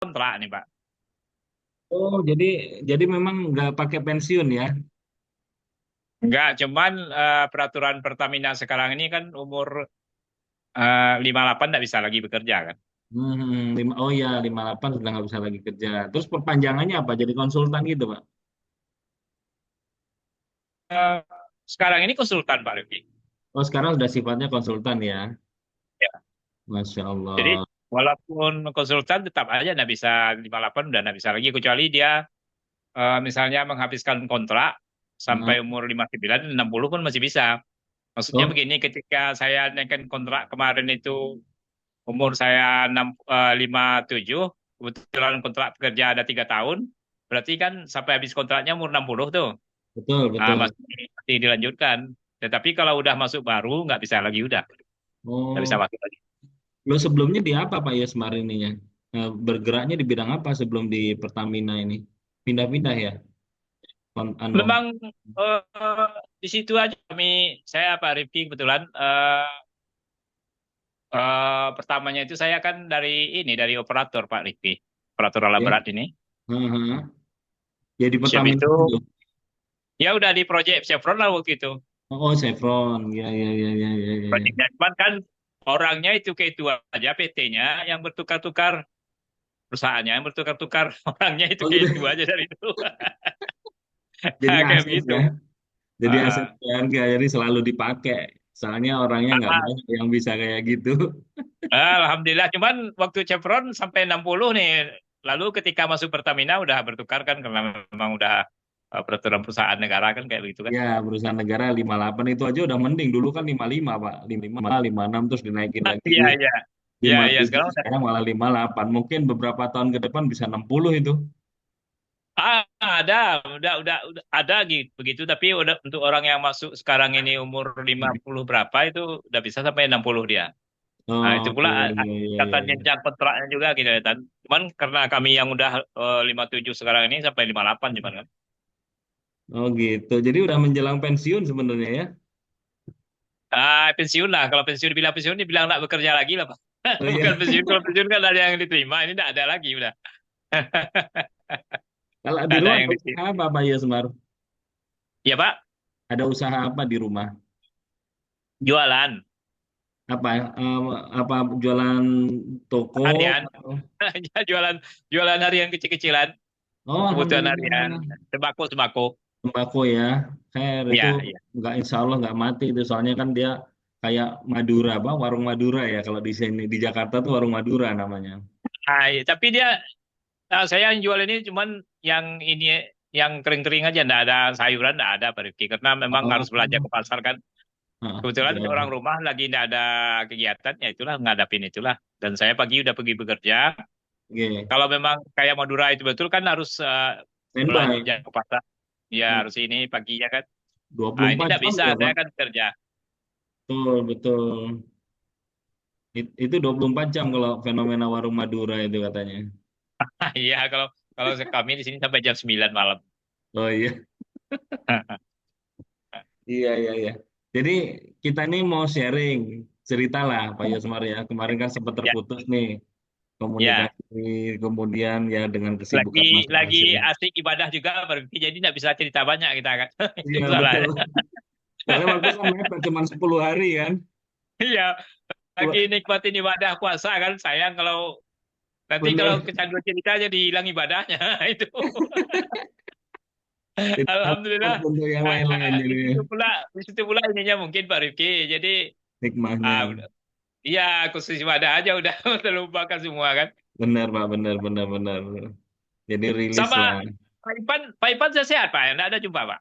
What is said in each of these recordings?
kontrak nih Pak. Oh, jadi memang nggak pakai pensiun ya? Enggak, cuman peraturan Pertamina sekarang ini kan umur 58 nggak bisa lagi bekerja kan. Oh ya, 58 sudah nggak bisa lagi kerja. Terus perpanjangannya apa? Jadi konsultan gitu, Pak? Eh, Sekarang ini konsultan Pak Rifki. Oh, sekarang sudah sifatnya konsultan ya? Ya. Masya Jadi Allah. walaupun konsultan tetap aja nggak bisa 58 udah nggak bisa lagi kecuali dia misalnya menghabiskan kontrak sampai Nah, umur 59, 60 pun masih bisa. Maksudnya oh, begini, ketika saya naikkan kontrak kemarin itu umur saya 57, kebetulan kontrak pekerja ada 3 tahun, berarti kan sampai habis kontraknya umur 60 tuh. betul, Nah, betul. masih dilanjutkan. Tetapi kalau udah masuk baru nggak bisa lagi udah, nggak bisa Oh, masuk lagi. lo sebelumnya di apa Pak Yosmar ininya? Bergeraknya di bidang apa sebelum di Pertamina ini? Pindah-pindah ya? Anu. Memang di situ aja saya Pak Rifki kebetulan pertamanya itu saya kan dari operator Pak Rifki, operator alat Ya. berat ini. Heeh. Ya di Siap Pertamina itu itu. ya udah di proyek Chevron lah waktu itu. Oh, Chevron. Ya, ya, ya, ya, ya, ya, ya. Proyeknya cuman kan orangnya itu aja, PT-nya yang bertukar-tukar, perusahaannya yang bertukar-tukar, orangnya Oh itu gitu. aja dari itu. Jadi Kayak aset begitu. ya. Jadi aset Ah, keluarga. Jadi selalu dipakai. Soalnya orangnya nggak ah, banyak yang bisa kayak gitu. Alhamdulillah, cuman waktu Chevron sampai 60 nih. Lalu ketika masuk Pertamina udah bertukar kan karena memang udah peraturan perusahaan negara kan kayak begitu kan. Ya, perusahaan negara 58 itu aja udah mending. Dulu kan 55 Pak. 55, 56 terus dinaikin lagi. Iya, iya. Iya, iya, 57 sekarang udah. sekarang malah 58. Mungkin beberapa tahun ke depan bisa 60 itu. Ada, udah ada gitu begitu, tapi udah untuk orang yang masuk sekarang ini umur 50 berapa itu udah bisa sampai 60 dia. Nah, itu Oh, pula iya, iya, iya, kata iya, iya. jenjang kontraknya juga gitu ya, Tan. Cuman karena kami yang udah 57 sekarang ini sampai 58 cuman kan. Oh gitu. Jadi udah menjelang pensiun sebenarnya ya. Pensiun lah. Kalau pensiun dibilang pensiun, dibilang nggak bekerja lagi lah, Pak. Oh Bukan iya. pensiun. Kalau pensiun kan ada yang diterima. Ini nggak ada lagi udah. Kalau di Nggak ada rumah yang ada usaha diterima. apa Pak Yosmar? Ya, Pak. Ada usaha apa di rumah? Jualan. Apa apa jualan toko? Harian. Jualan jualan harian kecil-kecilan. Oh, Kebutuhan harian. alhamdulillah. Sembako-sembako. Tembakau ya. Itu Ya, ya. nggak insya Allah nggak mati itu. Soalnya kan dia kayak Madura, apa warung Madura ya. Kalau di sini di Jakarta tuh warung Madura namanya. Iya. Tapi saya yang jual ini cuman yang ini yang kering-kering aja, nggak ada sayuran, nggak ada Pak Rifki. Karena memang harus belanja Oh, ke pasar kan. Kebetulan orang ya. rumah lagi nggak ada kegiatan, ya itulah ngadapin itulah. Dan saya pagi udah pergi bekerja. Oke. Kalau memang kayak Madura itu betul kan harus Standby. belanja ke pasar. Ya harus ini paginya kan. dua Nah puluh ini empat nggak jam bisa, ya, saya Pak. kan kerja. Betul, betul. Itu 24 jam kalau fenomena warung Madura itu katanya. Iya kalau kalau kami di sini sampai jam 9 malam. Oh iya, iya, iya, iya. Jadi kita ini mau sharing cerita lah Pak Yosmar ya. Kemarin kan sempat Ya, terputus nih ya. komunikasi, kemudian ya dengan Lagi kesibukan lagi masing-masing. asik ibadah juga berarti jadi nggak bisa cerita banyak kita kan. Itu Iya betul. salahnya. Soalnya waktu kan mepet cuma 10 hari kan. Iya, lagi Wah, nikmatin ibadah puasa kan sayang kalau nanti kalau bener. kecanduan cerita jadi hilang ibadahnya itu. Tidak ada Alhamdulillah. waktu untuk yang lain-lain Di jadi situ pula, ininya mungkin Pak Rifki. Jadi hikmahnya. iya khusus ibadah aja udah terlupakan semua kan. Benar Pak, benar, benar, benar. Jadi rilis Sama lah. Pak Ipan saya sehat Pak, enggak ada jumpa Pak.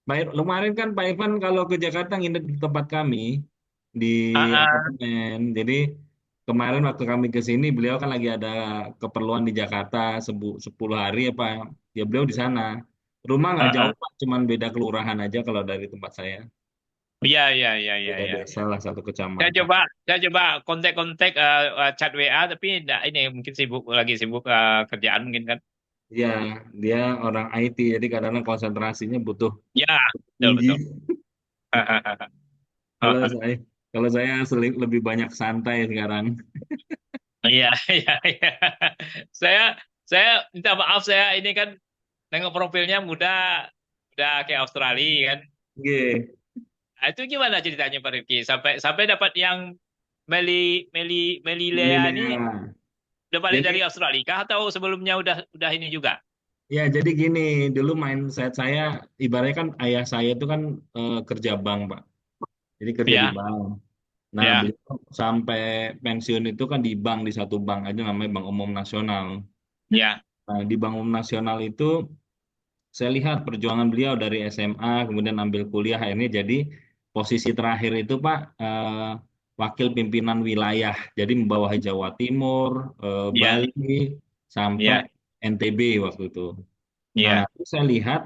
Kemarin kan Pak Ivan kalau ke Jakarta nginep di tempat kami di Ah, ah, apartemen. Jadi kemarin waktu kami ke sini beliau kan lagi ada keperluan di Jakarta 10 hari apa ya beliau di sana. Rumah nggak ah, jauh ah. Pak, cuman beda kelurahan aja kalau dari tempat saya. Iya, iya, iya, iya, Beda iya. desa lah satu Saya kecamatan. coba, kontak-kontak chat WA tapi enggak, ini mungkin lagi sibuk kerjaan mungkin kan. Ya, dia orang IT jadi kadang-kadang konsentrasinya butuh Ya, betul tinggi. betul. Kalau saya lebih banyak santai sekarang. Iya, iya, iya. Saya saya minta maaf, saya ini kan nengok profilnya muda, udah kayak Australia kan. Oke. Nah, itu gimana ceritanya Pak Rifki? Sampai sampai dapat yang Meli Meli Meli Lea ini Milenial. udah balik Jadi dari Australia kah atau sebelumnya udah ini juga? ya, jadi gini, dulu mindset saya, ibaratnya kan ayah saya itu kan kerja bank, Pak. Jadi kerja di Ya, bank. Nah, ya, beliau sampai pensiun itu kan di bank, di satu bank aja namanya Bank Umum Nasional. ya, Nah, di Bank Umum Nasional itu saya lihat perjuangan beliau dari SMA, kemudian ambil kuliah, akhirnya jadi posisi terakhir itu Pak, wakil pimpinan wilayah. Jadi membawahi Jawa Timur, ya, Bali, sampai ya, NTB waktu itu. Nah, ya, itu saya lihat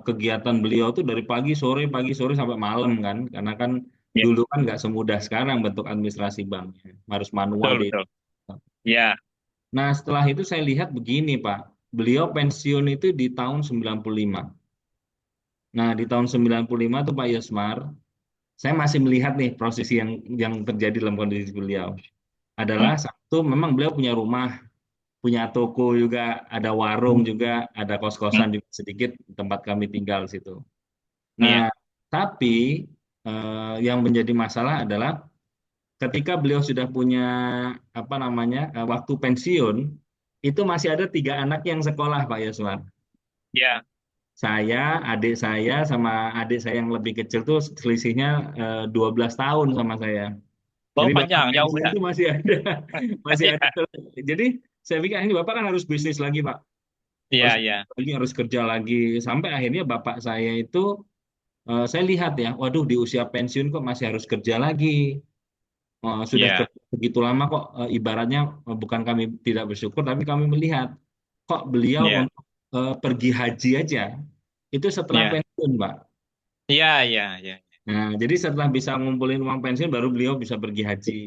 kegiatan beliau tuh dari pagi sore sampai malam kan, karena kan ya, dulu kan nggak semudah sekarang bentuk administrasi banknya, harus manual betul di. betul. Ya, Nah, setelah itu saya lihat begini, Pak. Beliau pensiun itu di tahun 95. Nah, di tahun 95 tuh Pak Yosmar, saya masih melihat nih prosesi yang terjadi dalam kondisi beliau. Adalah hmm, satu, memang beliau punya rumah, punya toko juga, ada warung juga, ada hmm, kos-kosan juga sedikit tempat kami tinggal di situ. Nah, ya, tapi yang menjadi masalah adalah ketika beliau sudah punya apa namanya waktu pensiun, itu masih ada tiga anak yang sekolah Pak Yosmar. ya. Saya, adik saya, sama adik saya yang lebih kecil tuh selisihnya 12 tahun sama saya. Oh Jadi bapak panjang, jauh pensiun ya. tuh masih ada, masih ada. Iya, Jadi saya pikir "Ah, ini bapak kan harus bisnis lagi Pak, iya, harus iya, lagi harus kerja lagi." Sampai akhirnya bapak saya itu saya lihat ya, waduh di usia pensiun kok masih harus kerja lagi. Sudah iya, kerja begitu lama kok, ibaratnya bukan kami tidak bersyukur, tapi kami melihat kok beliau iya, untuk pergi haji aja itu setelah iya, pensiun, Pak. iya, iya, iya, Nah, jadi setelah bisa ngumpulin uang pensiun baru beliau bisa pergi haji.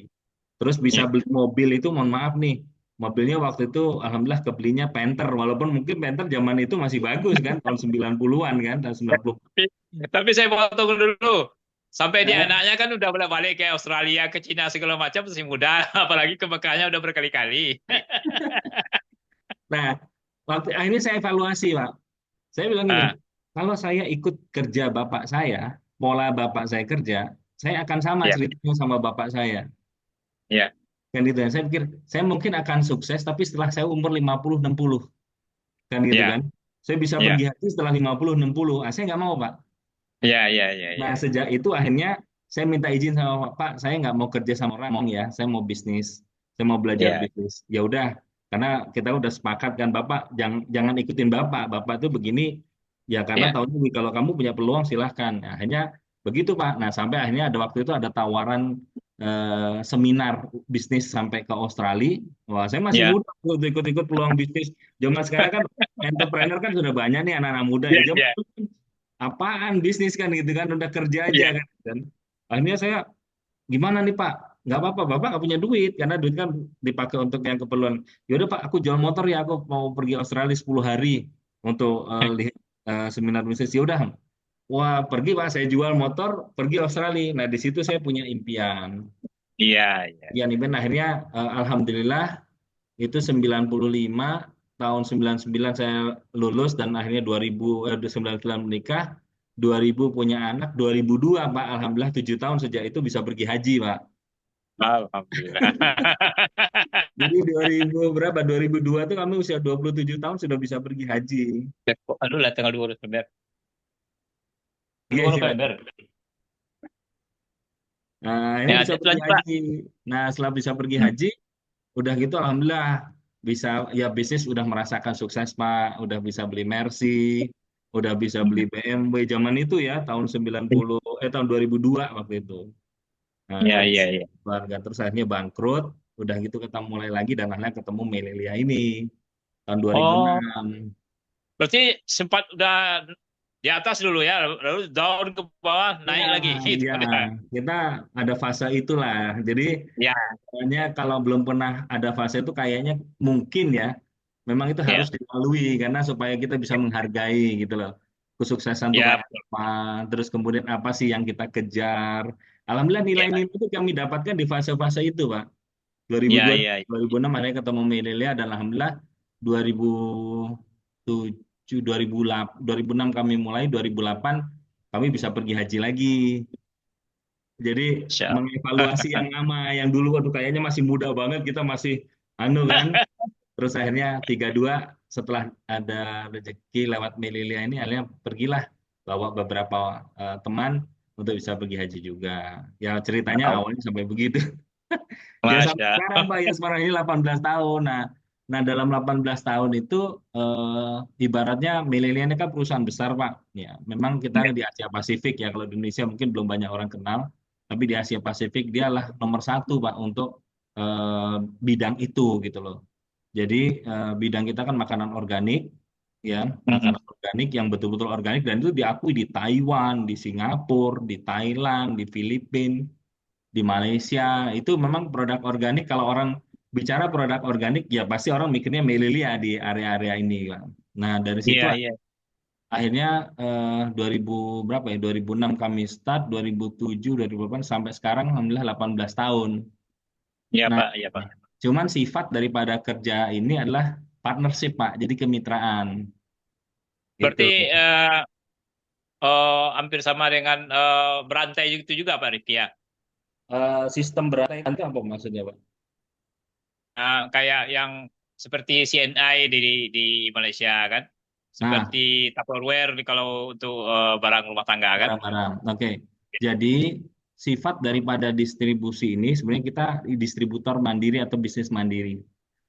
Terus bisa iya. beli mobil itu, mohon maaf nih, mobilnya waktu itu alhamdulillah kebelinya Panther, walaupun mungkin Panther zaman itu masih bagus kan, tahun 90-an kan, tahun 90. Tapi saya potong dulu. Sampai dia anaknya kan udah bolak balik ke Australia, ke Cina segala macam masih muda, apalagi ke Mekahnya udah berkali-kali. Nah, waktu akhirnya saya evaluasi, Pak. Saya bilang gini, Ah, kalau saya ikut kerja bapak saya, pola bapak saya kerja, saya akan sama ya, ceritanya sama bapak saya. ya, Kan gitu ya. Saya pikir, saya mungkin akan sukses, tapi setelah saya umur 50-60. Kan gitu ya, kan. Saya bisa ya, pergi haji setelah 50-60. Ah, saya nggak mau, Pak. ya, ya, ya, Nah, ya, sejak itu akhirnya saya minta izin sama Pak, saya nggak mau kerja sama orang ngomong ya, saya mau bisnis, saya mau belajar ya, bisnis. Ya udah, karena kita udah sepakat kan Bapak, jangan jangan ikutin Bapak, Bapak tuh begini, ya karena ya, tahu kalau kamu punya peluang silahkan. Nah, akhirnya begitu Pak. Nah, sampai akhirnya ada waktu itu ada tawaran seminar bisnis sampai ke Australia. Wah, saya masih ya, muda untuk ikut-ikut peluang bisnis. Zaman sekarang kan entrepreneur kan sudah banyak nih anak-anak muda ya. ya, Zaman ya, dulu apaan bisnis kan gitu kan udah kerja aja ya, kan dan akhirnya saya gimana nih Pak, nggak apa-apa Bapak nggak punya duit karena duit kan dipakai untuk yang keperluan. Yaudah Pak, aku jual motor ya, aku mau pergi Australia 10 hari untuk lihat seminar bisnis. Ya udah, wah pergi Pak, saya jual motor pergi Australia. Nah di situ saya punya impian. iya, iya. Impian akhirnya alhamdulillah itu 95, tahun 99 saya lulus dan akhirnya 2000, 99 menikah, 2000 punya anak, 2002 Pak, alhamdulillah 7 tahun sejak itu bisa pergi haji Pak. Alhamdulillah. Jadi 2000 berapa? 2002 tuh kami usia 27 tahun sudah bisa pergi haji. Aduh lah tanggal 2 November. Iya 2 silakan. November. Nah, ini Ya, bisa pergi lanjut Pak. haji. Nah, setelah bisa pergi Hmm. haji, udah gitu alhamdulillah bisa ya bisnis udah merasakan sukses Pak, udah bisa beli Mercy, udah bisa beli BMW zaman itu ya tahun 90 tahun 2002 waktu itu. Nah, Iya, udah iya, iya. keluarga terus akhirnya bangkrut, udah gitu kita mulai lagi dan akhirnya ketemu Melelia ini tahun Oh, 2006. berarti sempat udah di atas dulu ya, lalu down ke bawah, Ya, naik lagi gitu. ya, kita ada fase itulah. Jadi Ya, kayaknya kalau belum pernah ada fase itu kayaknya mungkin ya, memang itu harus ya, dilalui karena supaya kita bisa menghargai gitu loh. Kesuksesan itu ya, kayak apa, terus kemudian apa sih yang kita kejar. Alhamdulillah ya, nilai-nilai itu kami dapatkan di fase-fase itu, Pak. Iya, 2002, iya. 2006 ada yang ketemu Melelia dan alhamdulillah 2007, 2008, 2006 kami mulai, 2008 kami bisa pergi haji lagi. Jadi Siap. mengevaluasi yang lama, yang dulu waduh kayaknya masih muda banget kita masih anu kan. Terus akhirnya 32 setelah ada rezeki lewat Melilia ini akhirnya pergilah bawa beberapa teman untuk bisa pergi haji juga. Ya ceritanya Oh, awalnya sampai begitu. Ya sampai Masya. sekarang Pak, ya sekarang ini 18 tahun. Nah, dalam 18 tahun itu ibaratnya Melilia ini kan perusahaan besar Pak. Ya, memang kita Ya, di Asia Pasifik ya, kalau di Indonesia mungkin belum banyak orang kenal, tapi di Asia Pasifik dialah nomor satu Pak untuk eh, bidang itu gitu loh. Jadi bidang kita kan makanan organik, ya, mhm. makanan organik yang betul-betul organik dan itu diakui di Taiwan, di Singapura, di Thailand, di Filipina, di Malaysia. Itu memang produk organik. Kalau orang bicara produk organik, ya pasti orang mikirnya Melilia di area-area ini, Bang. Nah, dari situ Iya, iya. akhirnya 2000 berapa ya? 2006 kami start, 2007, 2008 sampai sekarang alhamdulillah 18 tahun. Iya, Nah, Pak. Iya, Pak. cuman sifat daripada kerja ini adalah partnership, Pak. Jadi kemitraan. Itu Berarti hampir sama dengan berantai itu juga, Pak Rifki ya. sistem berantai itu apa maksudnya, Pak? Kayak yang seperti CNI di Malaysia kan, Nah, seperti Tupperware kalau untuk barang rumah tangga kan. barang-barang. Oke. Jadi sifat daripada distribusi ini sebenarnya kita distributor mandiri atau bisnis mandiri.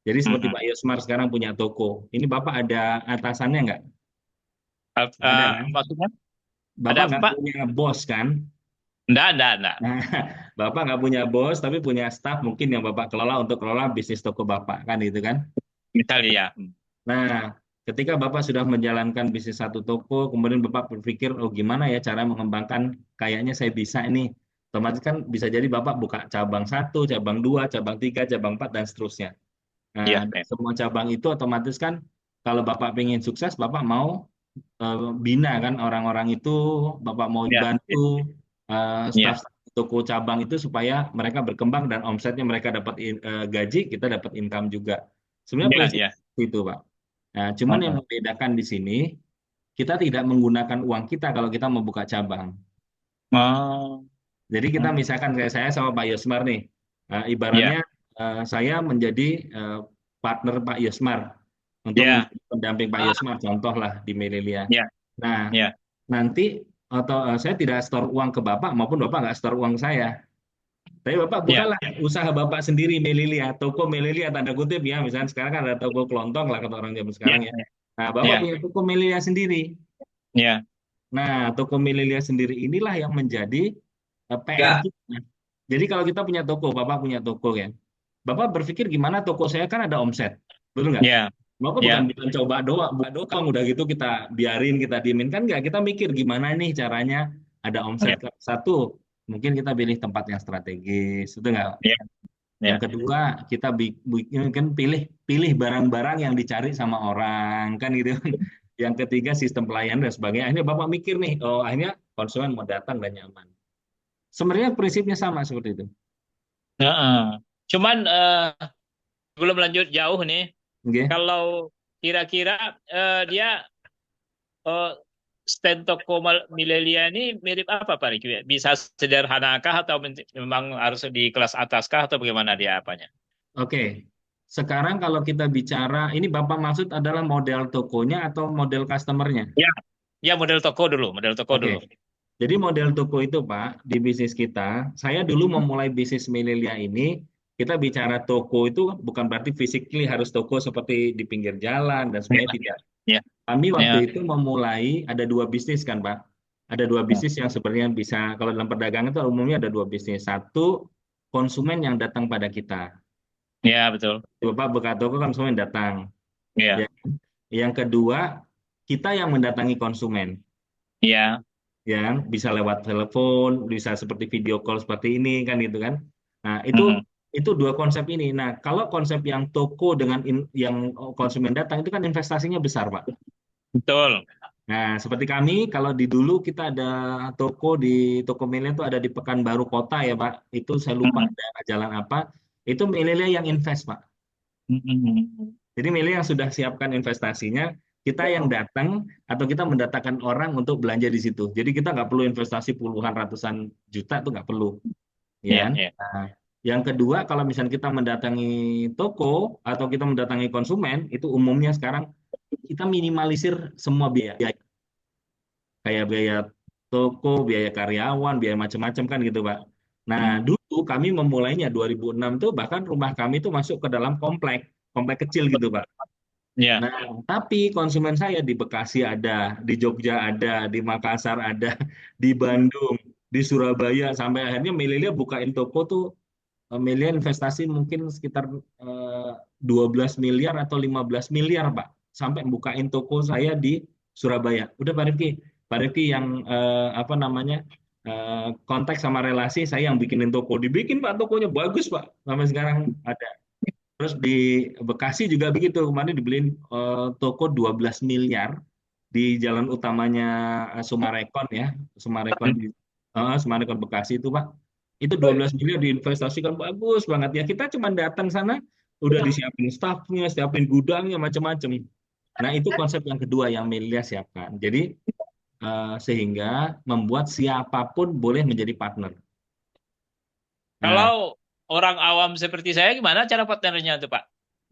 Jadi seperti Mhm. Pak Yosmar sekarang punya toko. Ini Bapak ada atasannya nggak? Nggak ada kan? Maksudnya ada Bapak apa, nggak Pak? punya bos kan? Enggak. Nah, Bapak nggak punya bos tapi punya staff mungkin yang Bapak kelola untuk kelola bisnis toko Bapak kan itu kan? Misalnya ya. Nah, ketika Bapak sudah menjalankan bisnis satu toko, kemudian Bapak berpikir, oh gimana ya cara mengembangkan, kayaknya saya bisa ini. Otomatis kan bisa jadi Bapak buka cabang satu, cabang dua, cabang tiga, cabang empat, dan seterusnya. Nah, Iya, dan ya. semua cabang itu otomatis kan, kalau Bapak pengen sukses, Bapak mau bina kan orang-orang itu, Bapak mau Iya, bantu iya, staf toko cabang itu supaya mereka berkembang dan omsetnya mereka dapat gaji, kita dapat income juga. Sebenarnya iya, prinsip iya. itu, Pak. Nah, cuman yang Mhm. membedakan di sini, kita tidak menggunakan uang kita kalau kita membuka cabang. Oh, Jadi kita hmm. misalkan kayak saya sama Pak Yosmar nih, Iya, ibaratnya saya menjadi partner Pak Yosmar untuk iya, menjadi pendamping Pak Yosmar, contoh lah di Melilia. iya, Nah, iya, nanti atau saya tidak store uang ke Bapak maupun Bapak nggak store uang saya. Tapi Bapak iya, bukalah usaha Bapak sendiri Melilia, toko Melilia tanda kutip ya, misalnya sekarang kan ada toko kelontong lah kata orang zaman iya, sekarang ya. Nah, Bapak iya, punya toko Melilia sendiri. iya, Nah, toko Melilia sendiri inilah yang menjadi PR iya, kita. Jadi kalau kita punya toko, Bapak punya toko ya. Bapak berpikir gimana toko saya kan ada omset. Betul nggak? iya, Bapak iya, bukan bilang coba doang, buka doang udah gitu kita biarin, kita diemin kan nggak. Kita mikir gimana nih caranya ada omset. iya, Satu, mungkin kita pilih tempat yang strategis, itu nggak? iya, iya. Yang kedua, kita kan pilih pilih barang-barang yang dicari sama orang kan gitu. Yang ketiga, sistem pelayanan dan sebagainya. Akhirnya Bapak mikir nih, oh akhirnya konsumen mau datang dan nyaman. Sebenarnya prinsipnya sama seperti itu. Heeh. Cuman belum lanjut jauh nih. Oke. Kalau kira-kira dia eh, stand toko Milelia ini mirip apa Pak Riki? Bisa sederhanakah atau memang harus di kelas ataskah atau bagaimana dia apanya? Oke. Sekarang kalau kita bicara, ini Bapak maksud adalah model tokonya atau model customernya? Ya, ya model toko dulu, model toko Oke. dulu. Jadi model toko itu Pak, di bisnis kita, saya dulu memulai bisnis Melilia ini, kita bicara toko itu bukan berarti physically harus toko seperti di pinggir jalan dan sebagainya, Ya, tidak. ya, Kami waktu ya. itu memulai, ada dua bisnis kan Pak. Ada dua bisnis yang sebenarnya bisa, kalau dalam perdagangan itu umumnya ada dua bisnis. Satu, konsumen yang datang pada kita. Ya, betul. Bapak buka toko, konsumen datang. Ya, Ya. Yang kedua, kita yang mendatangi konsumen, ya. ya bisa lewat telepon, bisa seperti video call seperti ini kan gitu kan. Nah, Mhm. itu dua konsep ini. Nah, kalau konsep yang toko dengan yang konsumen datang itu kan investasinya besar, Pak. Betul. Nah, seperti kami kalau di dulu kita ada toko di Toko Milen itu ada di Pekanbaru Kota ya, Pak. Itu saya lupa Mhm. daerah jalan apa. Itu milenial yang invest, Pak. Mm-mm. Jadi milih yang sudah siapkan investasinya, kita yang datang atau kita mendatangkan orang untuk belanja di situ. Jadi kita nggak perlu investasi puluhan ratusan juta tuh nggak perlu, ya Iya, kan? iya. Nah, yang kedua, kalau misalnya kita mendatangi toko atau kita mendatangi konsumen, itu umumnya sekarang kita minimalisir semua biaya, kayak biaya toko, biaya karyawan, biaya macam-macam kan gitu, Pak. Nah, Mm. dulu kami memulainya 2006 tuh bahkan rumah kami tuh masuk ke dalam komplek, komplek kecil gitu, Pak. Iya. Nah, tapi konsumen saya di Bekasi ada, di Jogja ada, di Makassar ada, di Bandung, di Surabaya, sampai akhirnya Melilia bukain toko tuh, Melilia investasi mungkin sekitar 12 miliar atau 15 miliar, Pak. Sampai bukain toko saya di Surabaya. Udah Pak Rifki yang apa namanya, kontak sama relasi, saya yang bikinin toko. Dibikin Pak tokonya bagus Pak, sampai sekarang ada. Terus di Bekasi juga begitu. Kemarin dibeliin toko 12 miliar di jalan utamanya Sumarekon ya. Sumarekon Mm. di Sumarekon Bekasi itu Pak. Itu 12 miliar diinvestasikan bagus banget ya. Kita cuma datang sana udah disiapin staffnya, siapin gudangnya macam-macam. Nah, itu konsep yang kedua yang Melia siapkan. Jadi sehingga membuat siapapun boleh menjadi partner. Nah, Kalau orang awam seperti saya, gimana cara partnernya tuh, Pak?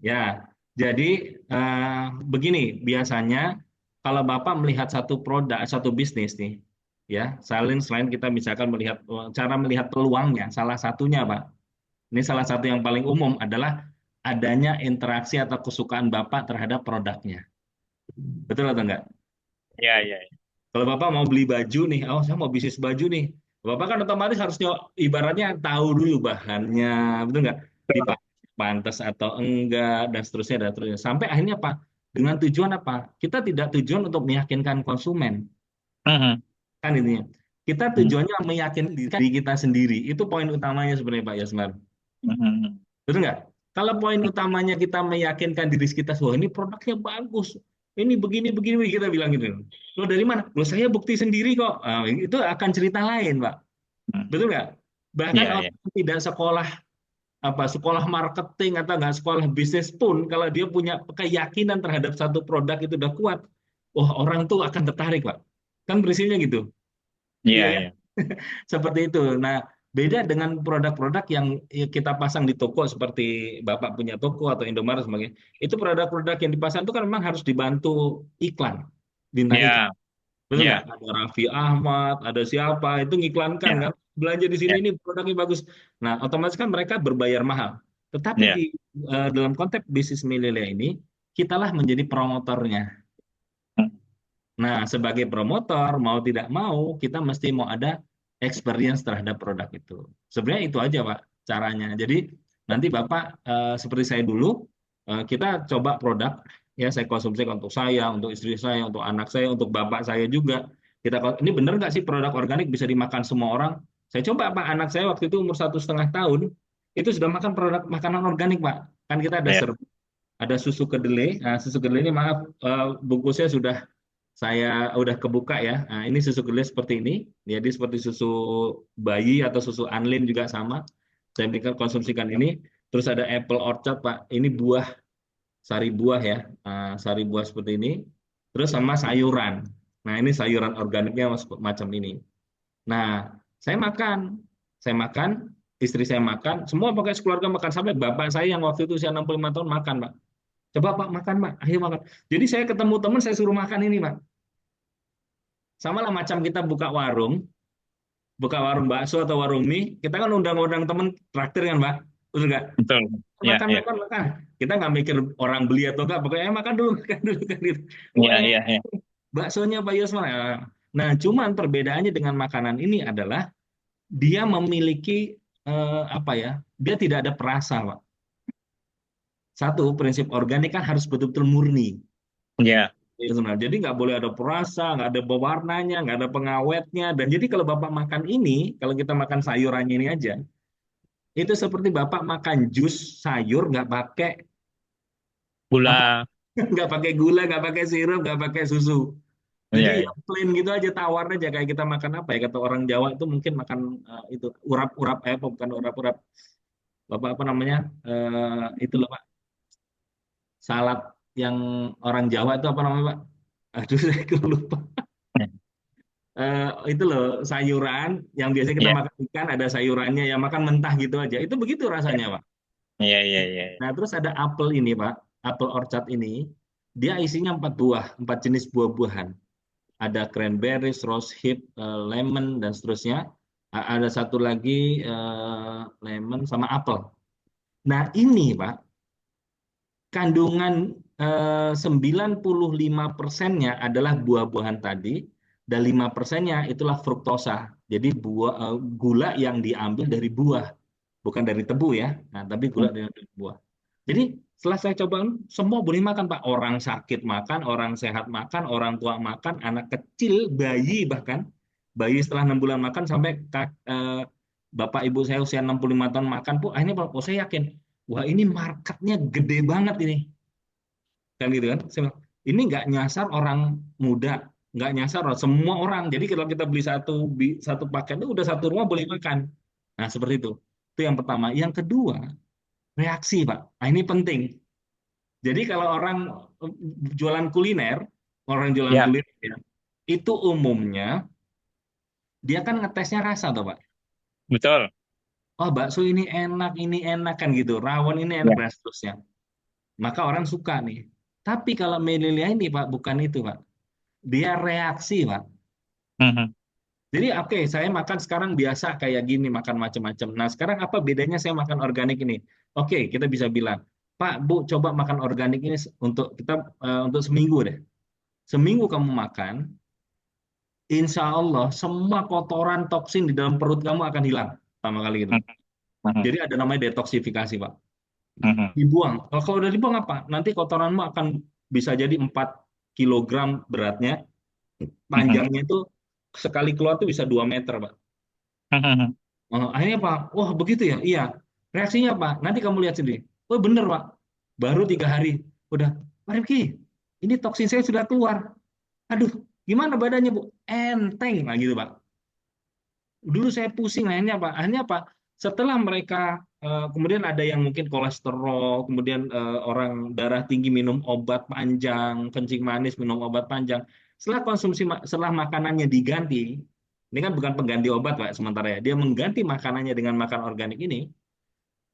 ya, jadi begini, biasanya kalau Bapak melihat satu produk, satu bisnis nih, ya, selain kita misalkan melihat cara melihat peluangnya, salah satunya, Pak, ini salah satu yang paling umum adalah adanya interaksi atau kesukaan Bapak terhadap produknya. Betul atau enggak? Iya, iya. Kalau Bapak mau beli baju nih, oh saya mau bisnis baju nih, Bapak kan otomatis harusnya ibaratnya tahu dulu bahannya, betul nggak? Dipakai pantas atau enggak, dan seterusnya. Sampai akhirnya apa? Dengan tujuan apa? Kita tidak tujuan untuk meyakinkan konsumen, Mhm. kan intinya. Kita Mhm. tujuannya meyakinkan diri kita sendiri. Itu poin utamanya sebenarnya Pak Yasmar. Mhm. Betul nggak? Kalau poin utamanya kita meyakinkan diri kita, wah ini produknya bagus, ini begini kita bilang gitu. Lo dari mana? Lo saya bukti sendiri kok. Ah, itu akan cerita lain, Pak. Mhm. Betul nggak? Bahkan Iya, iya. orang yang tidak sekolah apa sekolah marketing atau nggak sekolah bisnis pun, kalau dia punya keyakinan terhadap satu produk itu udah kuat, wah orang tuh akan tertarik, Pak. Kan prinsipnya gitu. Iya, Iya kan? iya. Seperti itu. Nah, beda dengan produk-produk yang kita pasang di toko seperti Bapak punya toko atau Indomaret sebagainya. Itu produk-produk yang dipasang itu kan memang harus dibantu iklan, bintang iklan. Iya, Betul nggak? iya, Ada Raffi Ahmad, ada siapa, itu ngiklankan iya, kan. Belanja di sini iya, ini produknya bagus. Nah, otomatis kan mereka berbayar mahal. Tetapi iya. di dalam konteks bisnis milenial ini, kitalah menjadi promotornya. Mhm. Nah, sebagai promotor, mau tidak mau, kita mesti mau ada experience terhadap produk itu. Sebenarnya itu aja, Pak, caranya. Jadi, nanti Bapak, seperti saya dulu, kita coba produk, ya saya konsumsi untuk saya, untuk istri saya, untuk anak saya, untuk bapak saya juga. Ini benar nggak sih produk organik bisa dimakan semua orang? Saya coba, Pak, anak saya waktu itu umur 1,5 tahun, itu sudah makan produk makanan organik, Pak. Kan kita Iya. ada susu kedelai. Nah, susu kedelai ini maaf, bungkusnya sudah saya udah kebuka ya. Nah, ini susu kedelai seperti ini. Jadi seperti susu bayi atau susu unlin juga sama. Saya berikan konsumsikan ini. Terus ada apple orchard, Pak. Ini buah, sari buah ya. Sari buah seperti ini. Terus sama sayuran. Nah, ini sayuran organiknya macam ini. Nah, saya makan. Saya makan, istri saya makan, semua pakai sekeluarga makan. Sampai bapak saya yang waktu itu usia 65 tahun makan, Pak. Coba Pak makan, Pak. Ayo makan. Jadi saya ketemu teman, saya suruh makan ini, Pak. Sama lah macam kita buka warung bakso atau warung mie, kita kan undang-undang temen traktir kan, Pak? Betul nggak? Betul. Iya, Makan, iya. makan, makan. Kita nggak mikir orang beli atau enggak, pokoknya makan dulu, makan dulu kan gitu. Wah, Iya, iya, iya. baksonya Pak Yusman. Nah, cuman perbedaannya dengan makanan ini adalah dia memiliki apa ya? Dia tidak ada perasa, Pak. Satu, prinsip organik kan harus betul-betul murni. Iya. Jadi nggak boleh ada perasa, nggak ada pewarnanya, nggak ada pengawetnya. Dan jadi kalau Bapak makan ini, kalau kita makan sayurannya ini aja, itu seperti Bapak makan jus sayur nggak pakai apa, Gula. nggak pakai gula, nggak pakai sirup, nggak pakai susu. Jadi Iya, ya iya. plain gitu aja, tawar aja kayak kita makan apa ya, kata orang Jawa itu mungkin makan itu urap-urap, bukan urap-urap. Bapak apa namanya? Itu loh Pak, salad yang orang Jawa itu apa namanya Pak? Aduh, saya lupa. Itu loh sayuran yang biasanya kita Iya, makan ikan ada sayurannya ya makan mentah gitu aja. Itu begitu rasanya Pak. iya, iya, iya. Nah, terus ada apel ini Pak, apel orchard ini dia isinya 4 buah, 4 jenis buah-buahan. Ada cranberries, rose hip, lemon dan seterusnya. Ada satu lagi lemon sama apel. Nah, ini Pak, kandungan 95%-nya adalah buah-buahan tadi dan 5%-nya itulah fruktosa. Jadi gula yang diambil dari buah, bukan dari tebu ya. Nah, tapi gula dari buah. Jadi setelah saya coba semua boleh makan Pak. Orang sakit makan, orang sehat makan, orang tua makan, anak kecil, bayi bahkan bayi setelah 6 bulan makan sampai bapak ibu saya usia 65 tahun makan Bu. Akhirnya oh, saya yakin wah ini marketnya gede banget ini kan gitu kan. Saya bilang, ini nggak nyasar orang muda, nggak nyasar semua orang. Jadi kalau kita beli satu paket itu udah satu rumah boleh makan. Nah seperti itu yang pertama. Yang kedua reaksi Pak. Nah, ini penting. Jadi kalau orang eh, jualan kuliner, orang jualan Ya, kuliner ya, itu umumnya dia kan ngetesnya rasa tuh Pak. betul. Oh bakso ini enak kan gitu, rawon ini enak Ya. dan seterusnya. Maka orang suka nih. Tapi kalau milenial ini Pak bukan itu Pak. Dia reaksi Pak. Mhm. Jadi oke, saya makan sekarang biasa kayak gini, makan macam-macam. Nah, sekarang apa bedanya saya makan organik ini? Oke, kita bisa bilang, Pak, Bu, coba makan organik ini untuk seminggu deh. Seminggu kamu makan, insya Allah semua kotoran toksin di dalam perut kamu akan hilang. Pertama kali itu. Mhm. Mhm. Jadi ada namanya detoksifikasi, Pak. Mhm. Dibuang. Kalau udah dibuang apa? Nanti kotoranmu akan bisa jadi 4 kilogram beratnya, Mhm. panjangnya itu sekali keluar tuh bisa 2 meter, Pak. Mhm. Akhirnya Pak, wah begitu ya? Iya. Reaksinya Pak, nanti kamu lihat sendiri. Oh bener Pak, baru 3 hari. Udah, Pak Rifki, ini toksin saya sudah keluar. Aduh, gimana badannya Bu? Enteng, nah gitu Pak. Dulu saya pusing, akhirnya Pak, setelah mereka, kemudian ada yang mungkin kolesterol, kemudian orang darah tinggi minum obat panjang, kencing manis minum obat panjang. Setelah makanannya diganti, ini kan bukan pengganti obat Pak sementara ya, dia mengganti makanannya dengan makan organik ini,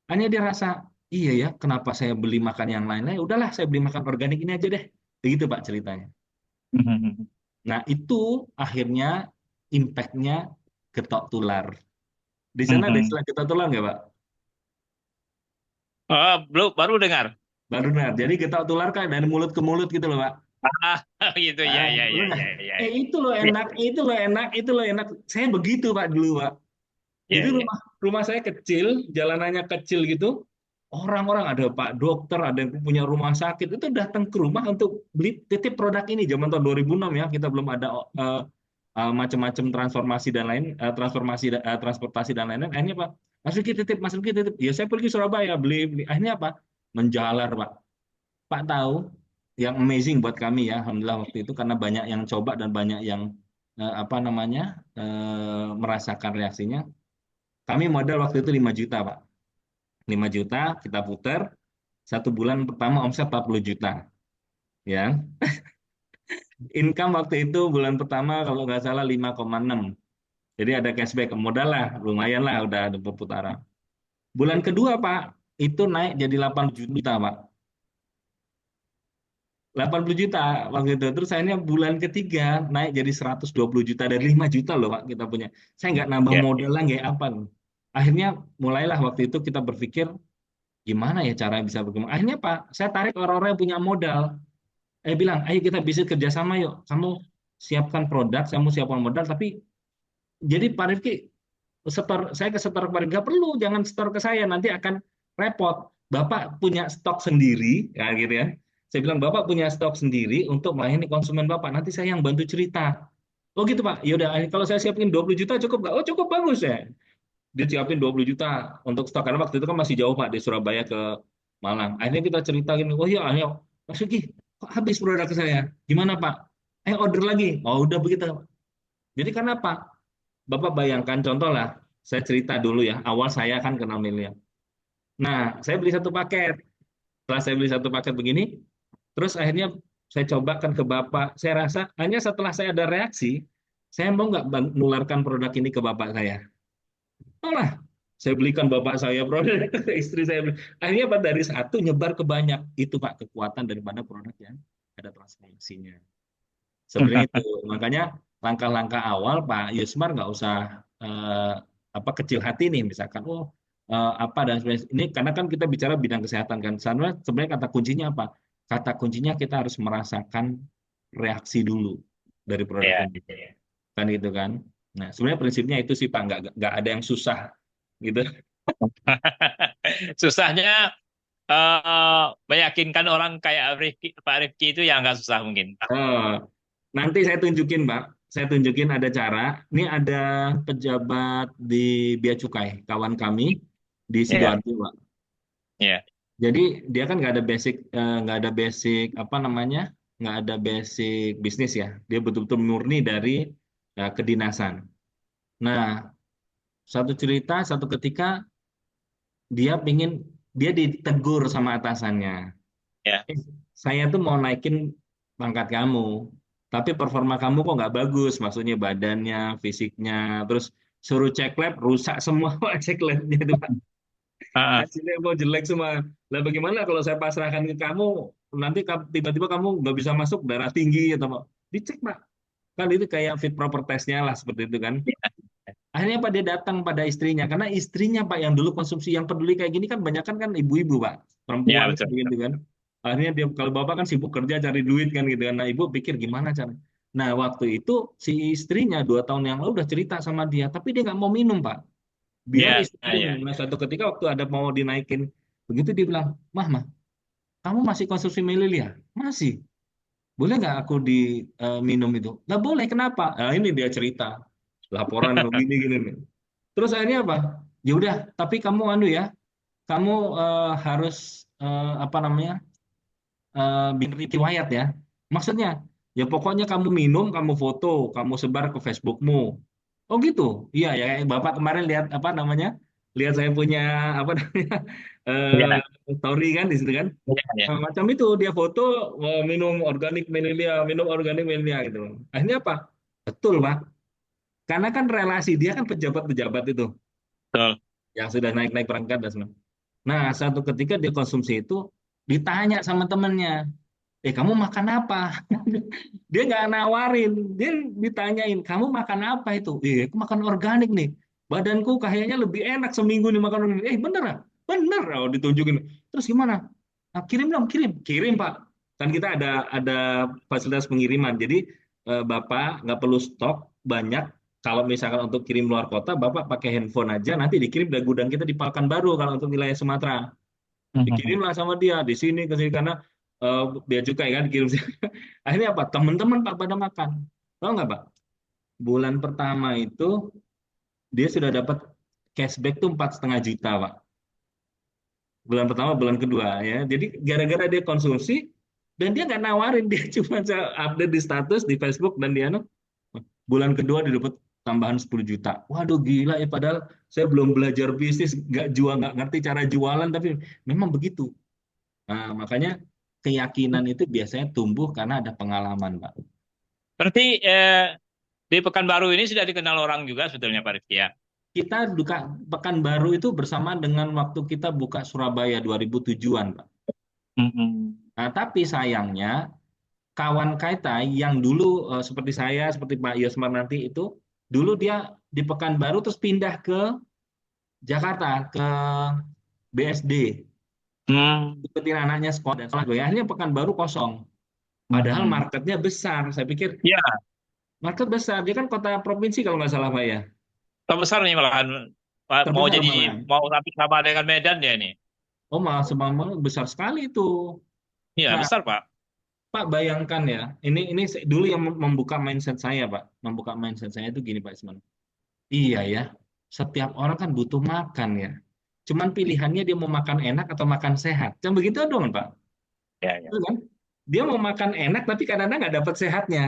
hanya dia rasa, iya ya, kenapa saya beli makan yang lain-lain? Udahlah, saya beli makan organik ini aja deh. Begitu Pak ceritanya. Mhm. Nah, itu akhirnya impact-nya getok tular. Di sana ada Mhm. istilah getok tular nggak Pak? Oh, belum, baru dengar. Baru benar. Jadi getok tular kan dari mulut ke mulut gitu loh Pak. Ah, gitu ya, ya, Betul ya, nggak? ya, ya, Itu loh ya, enak, itu loh enak, itu loh enak. Saya begitu Pak dulu Pak. ya, Jadi ya. rumah rumah saya kecil, jalanannya kecil gitu. Orang-orang ada Pak dokter, ada yang punya rumah sakit itu datang ke rumah untuk beli titip produk ini zaman tahun 2006 ya. Kita belum ada macam-macam transformasi dan lain transportasi dan lain-lain. Akhirnya Pak, Mas Riki titip, Mas Riki titip. Ya saya pergi Surabaya beli. Akhirnya apa? Menjalar Pak. Pak tahu yang amazing buat kami ya, alhamdulillah waktu itu karena banyak yang coba dan banyak yang apa namanya merasakan reaksinya. Kami modal waktu itu 5 juta, Pak. 5 juta kita putar, 1 bulan pertama omset 40 juta. Ya, income waktu itu bulan pertama kalau nggak salah 5,6. Jadi ada cashback, modal lah, lumayan lah udah ada perputaran. Bulan kedua, Pak, itu naik jadi 80 juta, Pak. 80 juta waktu itu. Terus akhirnya bulan ketiga naik jadi 120 juta dari 5 juta loh Pak kita punya. Saya nggak nambah Ya. modal lagi apa. Akhirnya mulailah waktu itu kita berpikir gimana ya cara bisa berkembang. Akhirnya Pak, saya tarik orang-orang yang punya modal. Bilang, ayo kita bisa kerjasama yuk. Kamu siapkan produk, kamu siapkan modal. Tapi jadi Pak Rifki, saya ke setor ke Pak Rifki, nggak perlu, jangan setor ke saya, nanti akan repot. Bapak punya stok sendiri, ya gitu ya. Saya bilang, Bapak punya stok sendiri untuk melayani konsumen Bapak. Nanti saya yang bantu cerita. Oh gitu Pak, yaudah kalau saya siapin 20 juta cukup nggak? Oh cukup bagus ya. Dia siapin 20 juta untuk stok karena waktu itu kan masih jauh Pak di Surabaya ke Malang. Akhirnya kita cerita gini, oh iya ayo Mas Yuki, kok habis produk saya? Gimana Pak? Order lagi. Oh udah begitu. Jadi karena apa? Bapak bayangkan contoh lah, saya cerita dulu ya, awal saya kan kena miliar. Nah, saya beli satu paket. Setelah saya beli satu paket begini, terus akhirnya saya cobakan ke Bapak. Saya rasa hanya setelah saya ada reaksi, saya mau nggak menularkan produk ini ke Bapak saya. Malah saya belikan Bapak saya produk, istri saya beli. Akhirnya Pak dari satu nyebar ke banyak. Itu Pak kekuatan daripada produk yang ada transformasinya. Sebenarnya itu. Makanya langkah-langkah awal Pak Yusmar nggak usah eh, apa kecil hati nih, misalkan apa dan sebagainya. Ini karena kan kita bicara bidang kesehatan kan. Sebenarnya kata kuncinya apa? Kata kuncinya kita harus merasakan reaksi dulu dari produk Ya. ini. Kan itu kan. Nah, sebenarnya prinsipnya itu sih Pak, nggak ada yang susah gitu. Susahnya meyakinkan orang kayak Pak Rifki itu ya nggak susah mungkin. Oh, nanti saya tunjukin, Pak. Saya tunjukin ada cara. Ini ada pejabat di Bea Cukai, kawan kami di Ya, Sidoarjo, Pak. ya. Jadi dia kan nggak ada basic apa namanya, nggak ada basic bisnis ya. Dia betul-betul murni dari kedinasan. Nah, satu cerita, satu ketika dia pingin dia ditegur sama atasannya. Ya. "Eh, saya tuh mau naikin pangkat kamu, tapi performa kamu kok nggak bagus, maksudnya badannya, fisiknya, terus suruh cek lab, rusak semua Pak, cek labnya itu Pak. Ah, ah. Hasilnya mau jelek semua. Lah bagaimana kalau saya pasrahkan ke kamu, nanti tiba-tiba kamu nggak bisa masuk, darah tinggi atau apa? Dicek Pak. Kan itu kayak fit proper testnya lah seperti itu kan. Akhirnya Pak dia datang pada istrinya, karena istrinya Pak yang dulu konsumsi yang peduli kayak gini kan banyak kan ibu-ibu Pak, Ya, perempuan betul. gitu kan. Akhirnya dia kalau bapak kan sibuk kerja cari duit kan gitu kan. Nah ibu pikir gimana cara. Nah waktu itu si istrinya 2 tahun yang lalu udah cerita sama dia, tapi dia nggak mau minum Pak. Biar Ya, istri ya, minum. ya. Nah suatu ketika waktu ada mau dinaikin, begitu dia bilang, mah, kamu masih konsumsi Melilia? Masih. Boleh nggak aku minum itu? Nggak boleh, kenapa? Nah ini dia cerita laporan begini gini nih. Terus akhirnya apa? Ya udah, tapi kamu ya, kamu harus apa namanya? Bikin riwayat ya. Maksudnya, ya pokoknya kamu minum, kamu foto, kamu sebar ke Facebookmu. Oh gitu. Iya ya, kayak Bapak kemarin lihat apa namanya? Lihat saya punya apa namanya? Ya, Story kan di situ kan. ya, ya. Nah, macam itu dia foto minum organik Menilia, minum organik Menilia gitu. Akhirnya apa? Betul, Pak. Karena kan relasi dia kan pejabat-pejabat itu Betul. yang sudah naik-naik perangkat dan semua. Nah, satu ketika dia konsumsi itu ditanya sama temennya, kamu makan apa? Dia nggak nawarin, dia ditanyain, kamu makan apa itu? Aku makan organik nih. Badanku kayaknya lebih enak seminggu nih makan organik. Bener ah? Bener, oh, ditunjukin. Terus gimana? Nah, kirim dong, kirim Pak. Kan kita ada fasilitas pengiriman. Jadi Bapak nggak perlu stok banyak. Kalau misalkan untuk kirim luar kota, Bapak pakai handphone aja, nanti dikirim dari gudang kita di Pekanbaru kalau untuk wilayah Sumatera. Dikirimlah sama dia di sini ke sini karena dia juga kan kirim. Akhirnya apa? Teman-teman Pak pada makan. Tahu nggak Pak? Bulan pertama itu dia sudah dapat cashback tuh 4,5 juta Pak. Bulan pertama, bulan kedua ya. Jadi gara-gara dia konsumsi dan dia nggak nawarin, dia cuma update di status di Facebook dan dia bulan kedua dia dapat tambahan 10 juta. Waduh gila ya, padahal saya belum belajar bisnis, nggak jual, nggak ngerti cara jualan, tapi memang begitu. Nah, makanya keyakinan itu biasanya tumbuh karena ada pengalaman, Pak. Berarti di Pekanbaru ini sudah dikenal orang juga sebetulnya Pak Rifki ya. Kita buka Pekanbaru itu bersama dengan waktu kita buka Surabaya 2007-an, Pak. Mm-mm. Nah, tapi sayangnya kawan kita yang dulu seperti saya, seperti Pak Yosmar nanti itu, dulu dia di Pekanbaru terus pindah ke Jakarta, ke BSD. Hmm. Ikutin anaknya sekolah dan sekolah. Akhirnya Pekanbaru kosong. Padahal Mm-mm. marketnya besar. Saya pikir Ya, market besar. Dia kan kota provinsi kalau nggak salah Pak ya. terbesar nih malahan. Pak, mau Terbesar jadi malah. mau tapi sama dengan Medan ya ini. Oh, malah Semanggi besar sekali itu. Iya, Nah, besar Pak. Pak bayangkan ya, ini dulu yang membuka mindset saya, Pak. Membuka mindset saya itu gini, Pak Isman. Iya ya, setiap orang kan butuh makan ya. Cuman pilihannya dia mau makan enak atau makan sehat. Jangan begitu dong, Pak. Ya, ya. Betul kan? Dia mau makan enak tapi kadang-kadang nggak dapat sehatnya.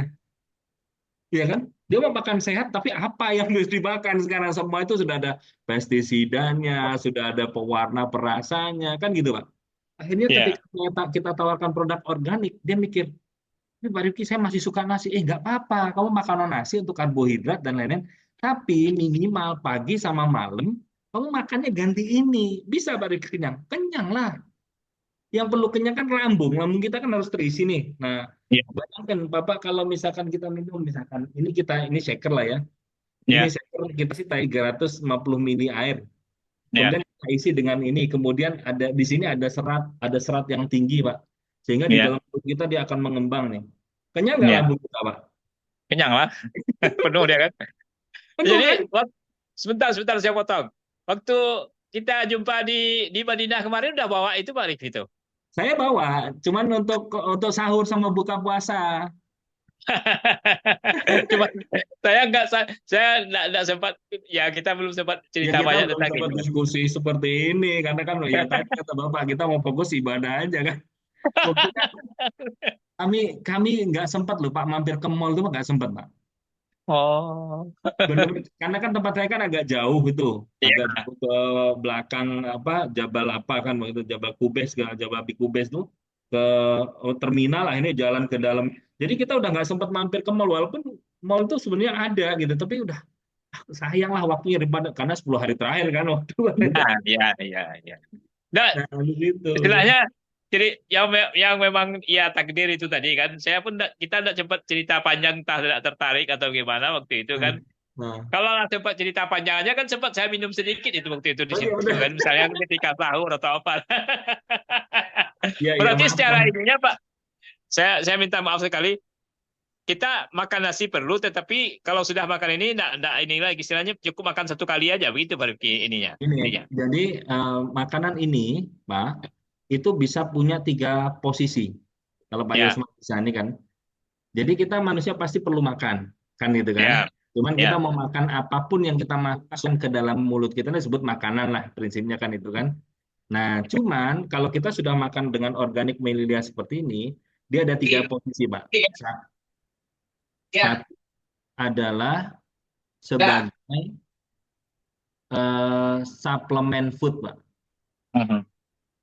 ya kan? Dia mau makan sehat, tapi apa yang harus dimakan sekarang? Semua itu sudah ada pestisidanya, sudah ada pewarna perasanya, kan gitu, Pak. Akhirnya Ya, ketika kita tawarkan produk organik, dia mikir, ini Pak Rifki saya masih suka nasi. Nggak apa-apa, kamu makan nasi untuk karbohidrat dan lain-lain. Tapi minimal pagi sama malam, kamu makannya ganti ini. Bisa Pak Rifki kenyang? Kenyang lah. Yang perlu kenyang kan lambung. Lambung kita kan harus terisi nih. Nah, ya, bayangkan Bapak kalau misalkan kita minum, misalkan ini shaker lah ya. Ini ya, shaker kita isi 350 mili air. ya, Kemudian kita isi dengan ini. Kemudian ada di sini ada serat yang tinggi, Pak. Sehingga di ya, dalam tubuh kita dia akan mengembang nih. Kenyang nggak ya. lambung kita, Pak? Kenyang lah, penuh dia kan. Penuh Jadi, kan? sebentar, sebentar saya potong. Waktu kita jumpa di Madinah kemarin udah bawa itu Pak Rif itu. Saya bawa, cuman untuk sahur sama buka puasa. Cuma saya nggak sempat, ya kita belum sempat Ya cerita kita banyak belum tentang sempat itu kan. diskusi seperti ini karena kan ya tadi kata Bapak kita mau fokus ibadah aja kan. Buktinya kami kami nggak sempat loh Pak mampir ke mall itu nggak sempat Pak. Oh, Bener, karena kan tempat saya kan agak jauh itu, agak iya, jauh ke belakang apa Jabal apa kan waktu itu Jabal Kubes ke Jabal Api Kubes tuh ke terminal lah ini jalan ke dalam. Jadi kita udah nggak sempat mampir ke mall walaupun mall itu sebenarnya ada gitu, tapi udah sayang lah waktunya daripada karena 10 hari terakhir kan waktu iya, iya, iya, iya. Nah, nah begitu. istilahnya jadi yang memang ya takdir itu tadi kan. Saya pun kita tidak sempat cerita panjang, entah tidak tertarik atau gimana waktu itu kan. Nah, nah. Kalau sempat cerita panjangnya kan sempat saya minum sedikit itu waktu itu di Oh iya situ udah. kan, misalnya ketika sahur atau apa. Iya iya Berarti maaf secara maaf. ininya Pak, saya minta maaf sekali. Kita makan nasi perlu, tetapi kalau sudah makan ini, enggak ini lagi istilahnya cukup makan satu kali aja begitu Pak Rifki ininya. Ini Intinya. jadi makanan ini Pak itu bisa punya 3 posisi. Kalau Pak Ya, Yusma bisa ini kan. Jadi kita manusia pasti perlu makan, kan gitu kan. ya, Cuman kita ya. mau makan apapun yang kita masukkan ke dalam mulut kita ini disebut makanan lah, prinsipnya kan itu kan. Nah, cuman kalau kita sudah makan dengan organik melilia seperti ini, dia ada 3 posisi, Pak. Satu adalah sebagai suplemen food, Pak. Mhm,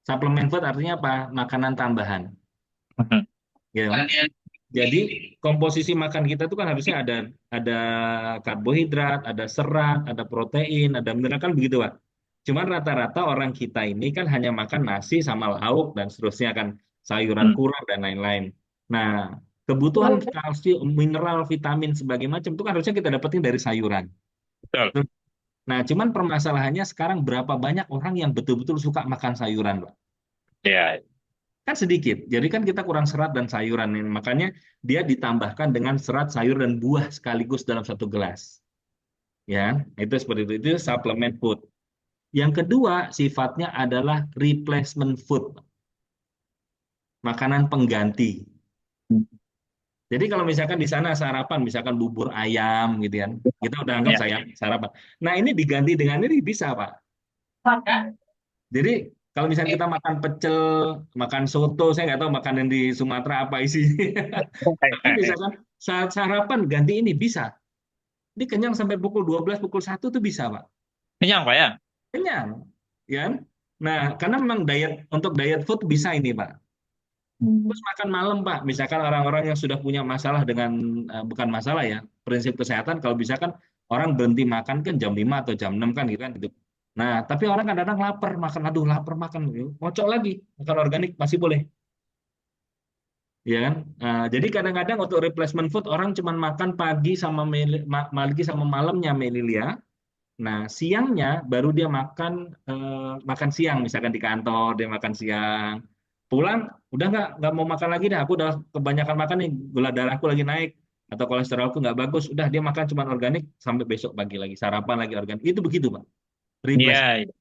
Suplemen food artinya apa? Makanan tambahan, mhm. gitu kan? Jadi komposisi makan kita itu kan harusnya ada karbohidrat, ada serat, ada protein, ada mineral kan begitu, Pak. Cuman rata-rata orang kita ini kan hanya makan nasi sama lauk dan seterusnya kan sayuran Hmm, kurang dan lain-lain. Nah, kebutuhan kalsium, mineral, vitamin sebagai macam itu kan harusnya kita dapetin dari sayuran. betul. Nah, cuman permasalahannya sekarang berapa banyak orang yang betul-betul suka makan sayuran, Pak? Ya, Kan sedikit. Jadi kan kita kurang serat dan sayuran ini. Makanya dia ditambahkan dengan serat, sayur dan buah sekaligus dalam satu gelas. Ya, itu seperti itu. Itu suplemen food. Yang kedua sifatnya adalah replacement food, makanan pengganti. Jadi kalau misalkan di sana sarapan, misalkan bubur ayam gitu kan, kita udah anggap ya. saya sarapan. Nah ini diganti dengan ini bisa Pak. Jadi kalau misalnya kita makan pecel, makan soto, saya nggak tahu makanan di Sumatera apa isinya. Tapi misalkan saat sarapan ganti ini bisa. Ini kenyang sampai pukul 12, pukul 1 tuh bisa, Pak. Kenyang Pak ya? Kenyang, ya kan? Nah, karena memang untuk diet food bisa ini, Pak. Hmm. Terus makan malam, Pak. Misalkan orang-orang yang sudah punya masalah dengan bukan masalah ya, prinsip kesehatan kalau bisa kan orang berhenti makan kan jam 5 atau jam 6 kan gitu kan gitu. Nah, tapi orang kadang-kadang lapar, makan aduh lapar makan, ngocok lagi, makan organik masih boleh. Ya kan? Nah, jadi kadang-kadang untuk replacement food orang cuma makan pagi sama pagi sama malamnya melilia. Nah, siangnya baru dia makan siang misalkan di kantor dia makan siang. Pulang udah nggak mau makan lagi dah. Aku udah kebanyakan makan nih gula darahku lagi naik atau kolesterolku nggak bagus. Udah dia makan cuma organik sampai besok pagi lagi sarapan lagi organik. Itu begitu, Pak. Replace. Iya, iya.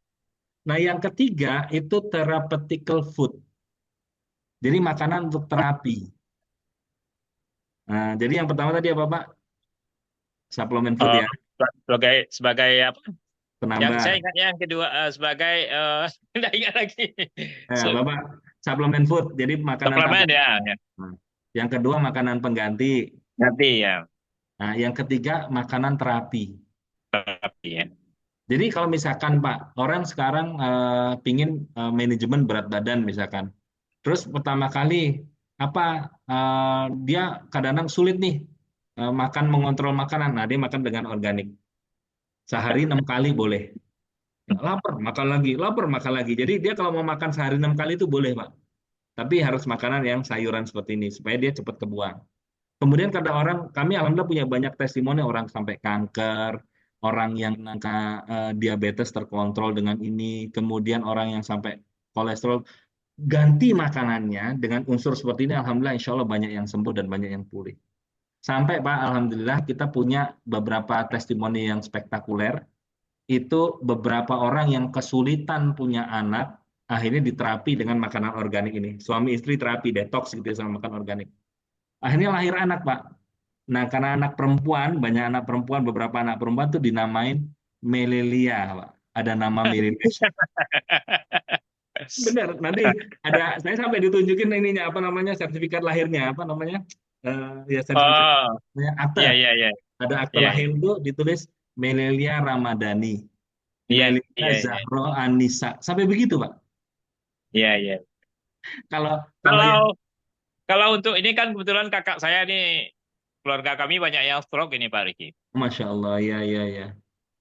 Nah, yang ketiga itu therapeutical food. Jadi makanan untuk terapi. Nah, jadi yang pertama tadi apa, Pak? Suplemen food Eh, ya, sebagai apa? Yang saya penambah. ingat yang kedua sebagai tidak ingat lagi. Nah, Se- Bapak, suplemen food, jadi makanan Suplemen tambahan. ya, ya. Nah, yang kedua makanan pengganti. Nanti ya. Nah, yang ketiga makanan terapi. Tapi ya. Jadi kalau misalkan Pak, orang sekarang pingin manajemen berat badan misalkan. Terus pertama kali apa dia kadang-kadang sulit nih makan mengontrol makanan. Nah, dia makan dengan organik. Sehari 6 kali boleh. Lapar makan lagi. Jadi dia kalau mau makan sehari 6 kali itu boleh Pak. Tapi harus makanan yang sayuran seperti ini supaya dia cepat kebuang. Kemudian kata orang, kami alhamdulillah punya banyak testimoni orang sampai kanker, orang yang diabetes terkontrol dengan ini, kemudian orang yang sampai kolesterol ganti makanannya dengan unsur seperti ini, alhamdulillah insya Allah banyak yang sembuh dan banyak yang pulih. Sampai Pak, alhamdulillah kita punya beberapa testimoni yang spektakuler. Itu beberapa orang yang kesulitan punya anak, akhirnya diterapi dengan makanan organik ini. Suami istri terapi detox gitu ya sama makan organik. Akhirnya lahir anak Pak. Nah, karena anak perempuan, banyak anak perempuan, beberapa anak perempuan tuh dinamain Melelia, Pak. Ada nama Melelia. Benar, nanti ada, saya sampai ditunjukin ininya, apa namanya, sertifikat lahirnya, apa namanya, ya sertifikat Oh, akte. iya iya iya. Ada akte Iya lahir iya. itu ditulis Melelia Ramadhani, Iya Melelia iya iya. Zahro Anissa. Sampai begitu, Pak. Iya iya. Kalau kalau Kalau yang, kalau untuk ini kan kebetulan kakak saya nih, keluarga kami banyak yang stroke ini Pak Riki. Masya Allah, ya, ya, ya.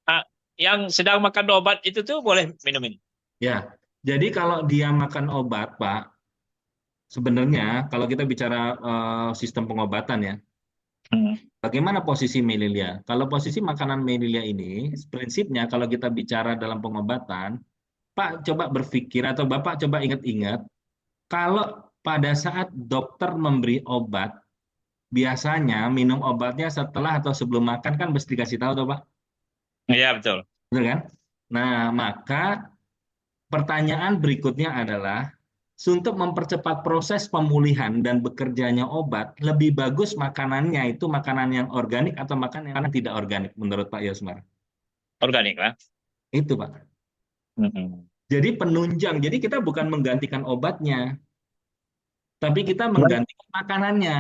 Ah, yang sedang makan obat itu tuh boleh minum ini. Ya, jadi kalau dia makan obat, Pak, sebenarnya kalau kita bicara sistem pengobatan ya, Hmm. bagaimana posisi Melilia? Kalau posisi makanan Melilia ini, prinsipnya kalau kita bicara dalam pengobatan, Pak coba berpikir atau Bapak coba ingat-ingat, kalau pada saat dokter memberi obat, biasanya minum obatnya setelah atau sebelum makan kan mesti dikasih tahu tuh Pak, Iya betul. betul kan? Nah, maka pertanyaan berikutnya adalah, untuk mempercepat proses pemulihan dan bekerjanya obat, lebih bagus makanannya itu makanan yang organik atau makanan yang tidak organik menurut Pak Yosmar? Organik lah. Itu Pak. Hmm. Jadi penunjang. Jadi kita bukan menggantikan obatnya, tapi kita Cuman, menggantikan makanannya.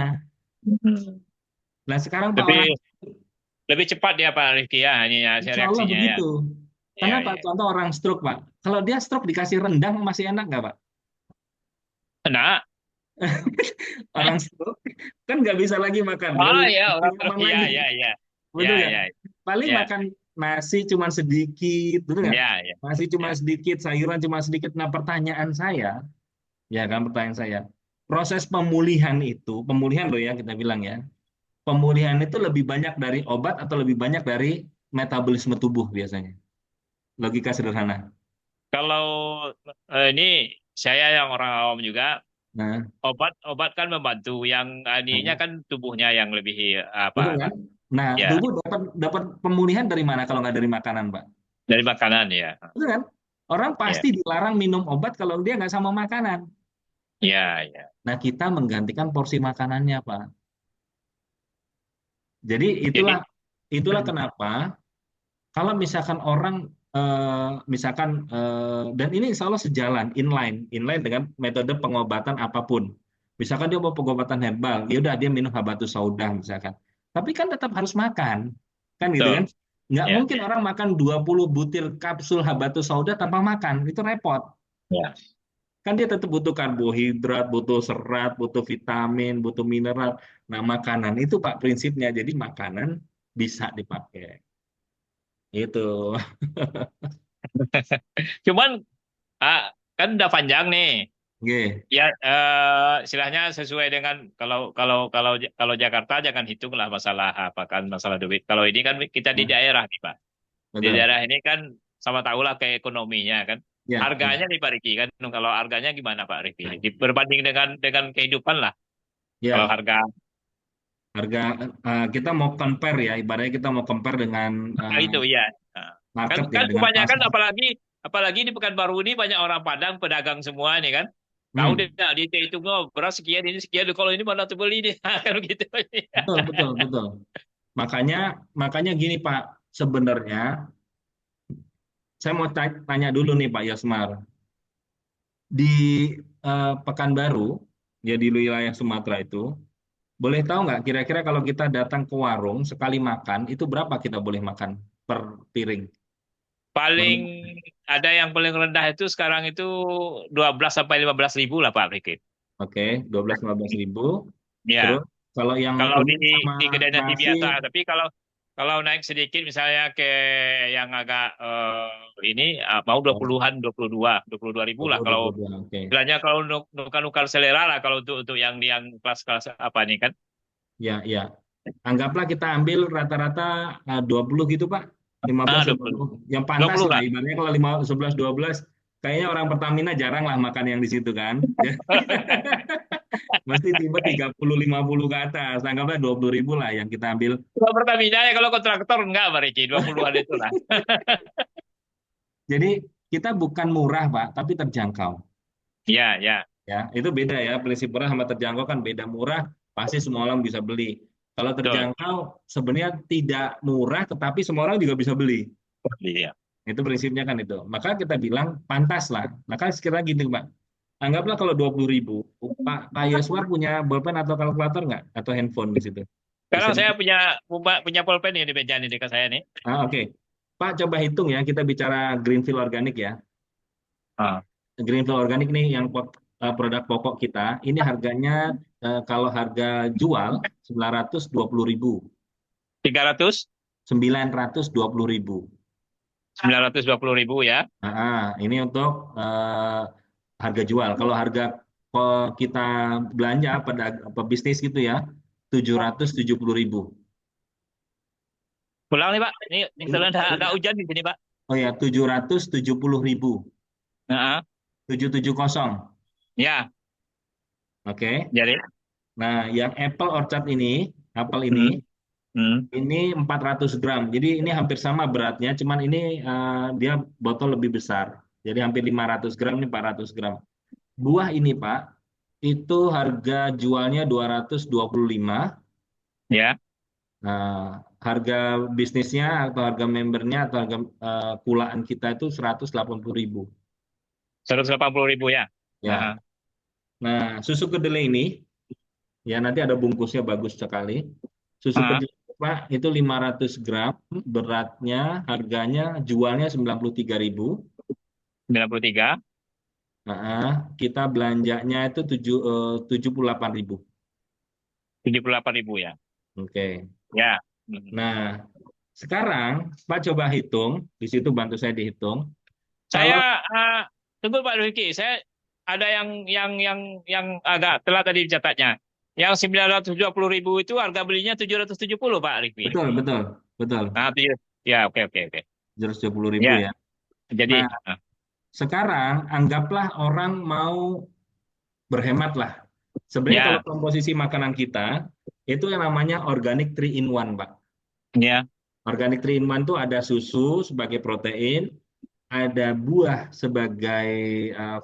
hmm, Nah sekarang Pak orang, lebih lebih cepat dia Pak Riki ya, ini ya insya Allah reaksinya ya. begitu. Iya Kenapa? iya. Contoh orang stroke Pak. Kalau dia stroke dikasih rendang masih enak nggak Pak? Nah, Orang stroke kan nggak bisa lagi makan. Dia oh udah ya nggak orang nyaman iya lagi. iya iya. Iya Betul nggak? iya. Paling Iya. makan nasi cuma sedikit, betul nggak? Iya iya. Nasi cuma Iya. sedikit, sayuran cuma sedikit. Nah, pertanyaan saya, ya kan pertanyaan saya, proses pemulihan itu, pemulihan loh ya kita bilang ya, pemulihan itu lebih banyak dari obat atau lebih banyak dari metabolisme tubuh biasanya? Logika sederhana. Kalau ini saya yang orang awam juga, Nah, obat-obat kan membantu, yang ininya nah, kan tubuhnya yang lebih apa betul Pak? kan? Nah, Ya tubuh dapat dapat pemulihan dari mana kalau nggak dari makanan, Pak? dari makanan ya. Betul kan? Orang Ya pasti dilarang minum obat kalau dia nggak sama makanan. ya ya. Nah, kita menggantikan porsi makanannya, Pak. Jadi itulah Jadi itulah kenapa kalau misalkan orang misalkan dan ini insya Allah sejalan inline dengan metode pengobatan apapun. Misalkan dia mau pengobatan herbal, ya udah dia minum habatus sauda misalkan. Tapi kan tetap harus makan, kan gitu kan? betul. Nggak Ya mungkin orang makan 20 butir kapsul habatus sauda tanpa makan, itu repot. ya. Kan dia tetap butuh karbohidrat, butuh serat, butuh vitamin, butuh mineral. Nah, makanan itu Pak prinsipnya. Jadi makanan bisa dipakai. Itu. Cuman kan udah panjang nih. Oke. Ya, istilahnya sesuai dengan kalau kalau kalau kalau Jakarta jangan hitunglah masalah apa kan masalah duit. Kalau ini kan kita di Nah, daerah nih Pak. Di betul. daerah ini kan sama tahulah ke ekonominya kan. Ya, ya. Harganya nih Pak Riki kan. Kalau harganya gimana Pak Riki? Berbanding dengan kehidupan lah. Kalau Ya, harga harga kita mau compare ya, ibaratnya kita mau compare dengan itu ya. Nah, kan market ya, kan dengan kebanyakan pasar. apalagi apalagi di Pekanbaru ini banyak orang Padang pedagang semua nih kan. Tahu deh, Hmm, nah, dia itu oh, beras sekian ini sekian. Kalau ini mana tuh beli nih kan gitu. betul, betul, betul. Makanya, makanya gini Pak, sebenarnya saya mau tanya dulu nih Pak Yosmar. Di Pekanbaru, ya di wilayah Sumatera itu, boleh tahu nggak kira-kira kalau kita datang ke warung sekali makan itu berapa kita boleh makan per piring? Paling Boleh. ada yang paling rendah itu sekarang itu 12 sampai 15 ribu lah Pak Rikit. Oke, 12-15 ribu. Ya, Terus kalau yang kalau umum sama di kedai nasi nasi, biasa. Tapi kalau kalau naik sedikit misalnya ke yang agak ini mau oh, 20-an, 22 ribu lah. 20, Kalau 22, oke. istilahnya kalau nukar-nukar selera lah kalau untuk yang kelas-kelas apa nih kan. Ya, ya. Anggaplah kita ambil rata-rata 20 gitu, Pak. 15 Ah, atau 20. 20. Yang pantas 20 lah. lah. Ibaratnya kalau 5, 11, 12, kayaknya orang Pertamina jarang lah makan yang di situ kan. Ya. Mesti tiba 30, 50 ke atas. Anggaplah 20 ribu lah yang kita ambil. Kalau Pertamina ya kalau kontraktor enggak Pak Riki, 20-an itu lah. Jadi kita bukan murah, Pak, tapi terjangkau. Ya, ya. Ya, itu beda ya. Prinsip murah sama terjangkau kan beda. Murah pasti semua orang bisa beli. Kalau Betul. terjangkau sebenarnya tidak murah, tetapi semua orang juga bisa beli. Iya. Itu prinsipnya kan itu. Maka kita bilang pantas lah. Maka sekiranya gini, Pak. Anggaplah kalau 20 ribu, Pak Yoswar punya bolpen atau kalkulator nggak? Atau handphone di situ? Bisa Sekarang saya di... punya pulpen nih di meja nih dekat saya nih. Oke. Pak, coba hitung ya. Kita bicara Greenfield Organic ya. Ah, Greenfield Organic nih yang produk pokok kita. Ini harganya kalau harga jual 920 ribu. 300, 920 ribu. 920 ribu ya. Ini untuk harga jual. Kalau harga kita belanja pada pebisnis gitu ya, 770 ribu. Pulang nih Pak. Ini Ini, kebetulan ada hujan di sini Pak. oh ya, 770 ribu. Nah, 770. ya. Oke. Jadi, Nah, yang Apple Orchard ini, apel ini, hmm, hmm. ini 400 gram. Jadi ini hampir sama beratnya, cuman ini dia botol lebih besar. Jadi hampir 500 gram, ini 400 gram. Buah ini, Pak, itu harga jualnya 225. Ya, Nah, harga bisnisnya atau harga membernya atau harga kulaan kita itu 180 ribu. 180 ribu ya. Ya. Nah, Nah, susu kedelai ini, ya nanti ada bungkusnya bagus sekali. Susu ah, kedelai, Pak, itu 500 gram, beratnya, harganya, jualnya 93 ribu. 93, Nah, kita belanjanya itu 78 ribu. 78 ribu ya. Oke. Ya. Hmm. Nah, sekarang Pak coba hitung, di situ bantu saya dihitung. Kalau Saya tunggu Pak Riki. Saya ada yang agak telat tadi catatnya. Yang 920 ribu itu harga belinya 770 Pak Riki. betul, betul, betul, Nah, ya, oke, oke, oke. 770 ribu Ya, ya. jadi Nah, sekarang anggaplah orang mau berhemat lah. Sebenarnya kalau ya, komposisi makanan kita itu yang namanya organic 3 in 1, Pak. ya, Organic 3 in 1 itu ada susu sebagai protein, ada buah sebagai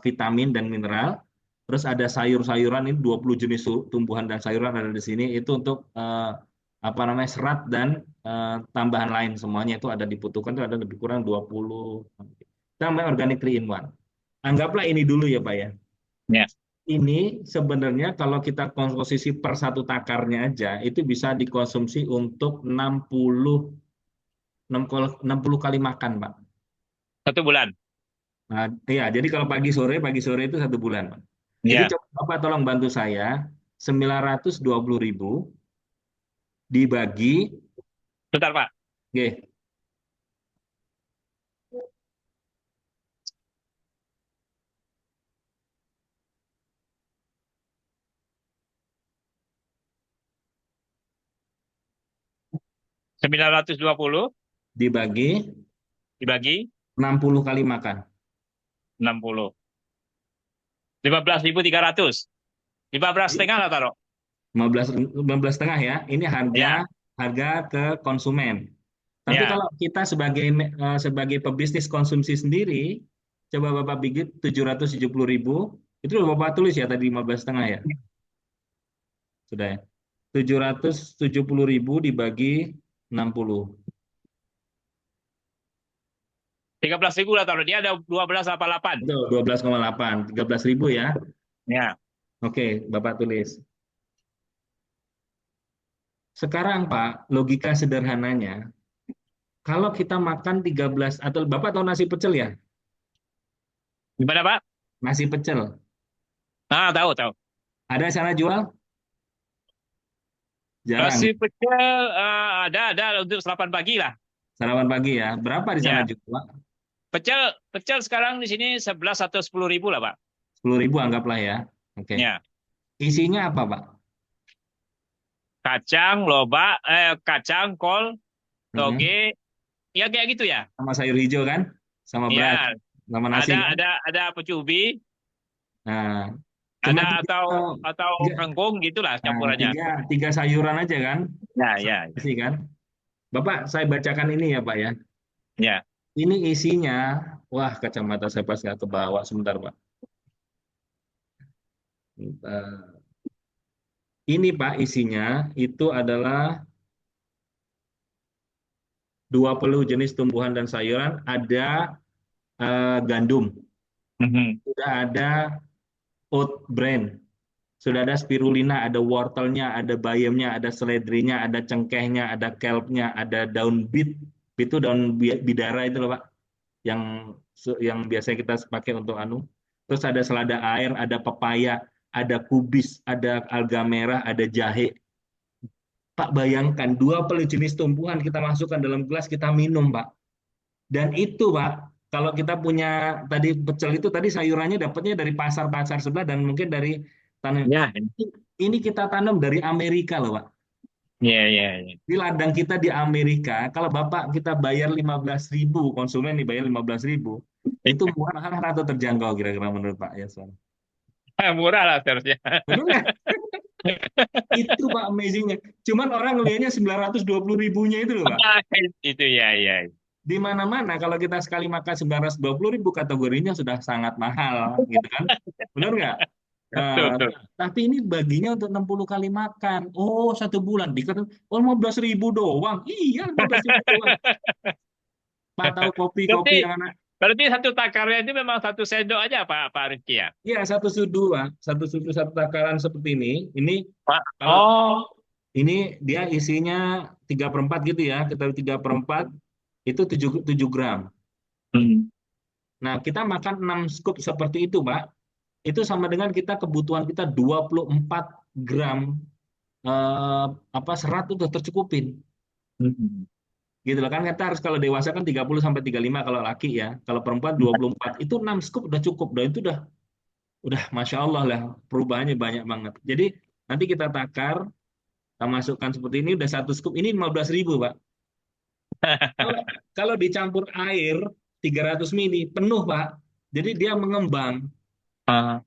vitamin dan mineral, terus ada sayur-sayuran ini 20 jenis tumbuhan dan sayuran ada di sini itu untuk apa namanya serat dan tambahan lain semuanya itu ada dibutuhkan itu ada lebih kurang 20. Itu namanya organic 3 in 1. Anggaplah ini dulu ya, Pak ya. ya. Ini sebenarnya kalau kita komposisi per satu takarnya aja itu bisa dikonsumsi untuk 60 kali makan, Pak. 1 bulan. Nah, iya, jadi kalau pagi sore itu 1 bulan, Pak. Jadi Ya, coba Bapak tolong bantu saya, 920 ribu dibagi, bentar Pak. oke, 920 dibagi dibagi 60 kali makan. 60. 15.300. 15,5 lah taruh. 15, 15 setengah ya, ini harga Ya, harga ke konsumen. Tapi ya. kalau kita sebagai pebisnis konsumsi sendiri, coba Bapak bikin 770 ribu, itu udah Bapak tulis ya tadi 15 setengah ya, sudah ya. 770 ribu dibagi 60. 13.000 lah taruh. Dia ada 12,88. Betul, 12,8, 13 ribu ya. Ya. Oke, Bapak tulis. Sekarang Pak, logika sederhananya, kalau kita makan 13 atau Bapak tahu nasi pecel ya? Gimana Pak? Nasi pecel. Ah, tahu tahu. Ada sana jual? Jarang. Nasi pecel ada untuk sarapan pagi lah. Sarapan pagi ya. Berapa di sana Ya, jual, Pak? pecel pecel sekarang di sini 11 atau 10.000 lah Pak. 10.000 anggaplah ya. Oke. Ya, Isinya apa, Pak? kacang, kacang, kol, Mm-mm. toge, ya kayak gitu ya. Sama sayur hijau kan? Sama beras. Ya, Sama nasi kan? ada pecubi, Nah, cuma ada tiga, atau tiga, kangkung gitulah nah, campurannya. tiga sayuran aja kan? Ya, Sama ya, nasi kan? Bapak, saya bacakan ini ya, Pak ya. ya. Ini isinya, wah kacamata saya pas nggak ke bawah. Sebentar, Pak. Ini Pak isinya itu adalah 20 jenis tumbuhan dan sayuran, ada gandum, Mhm. sudah ada oat bran, sudah ada spirulina, ada wortelnya, ada bayamnya, ada seledrinya, ada cengkehnya, ada kelpnya, ada daun beet, itu daun bidara itu loh Pak, yang yang biasanya kita pakai untuk anu. Terus ada selada air, ada pepaya, ada kubis, ada alga merah, ada jahe. Pak bayangkan 20 jenis tumbuhan kita masukkan dalam gelas kita minum Pak. Dan itu Pak, kalau kita punya tadi pecel itu tadi sayurannya dapatnya dari pasar-pasar sebelah dan mungkin dari tanam. Ya, Ini kita tanam dari Amerika loh Pak. ya, ya, ya. Di ladang kita di Amerika, kalau Bapak kita bayar 15.000, konsumen dibayar 15.000, itu murah atau terjangkau kira-kira menurut Pak Yaswan? Murah lah seharusnya. Benar nggak? Itu Pak amazingnya. Cuman orang ngelihatnya 920 ribunya itu loh Pak. Itu ya, ya. Di mana-mana kalau kita sekali makan 920 ribu kategorinya sudah sangat mahal gitu kan. Benar nggak? Betul, Eh, betul. tapi ini baginya untuk 60 kali makan. Oh, 1 bulan. Dikata, oh 15.000 doang. Iya, 15.000 doang. Pak tahu kopi-kopi Berarti yang anak. berarti satu takarnya itu memang 1 sendok aja Pak Rifki ya? Ya, satu sudu, Pak. Satu sudu, satu takaran seperti ini. Ini Pak. kalau Oh. ini dia isinya 3/4 gitu ya. Kita 3/4 itu 7 gram. Hmm. Nah, kita makan 6 scoop seperti itu, Pak. Itu sama dengan kita kebutuhan kita 24 gram apa serat itu udah tercukupin. Hmm. Gitu loh kan kita harus kalau dewasa kan 30 sampai 35 kalau laki ya. Kalau perempuan 24 itu 6 scoop udah cukup. Dan itu udah Masya Allah lah perubahannya banyak banget. Jadi nanti kita takar, kita masukkan seperti ini udah 1 scoop ini 15.000 Pak. Kalau kalau dicampur air 300 mili penuh Pak. Jadi dia mengembang. Ah.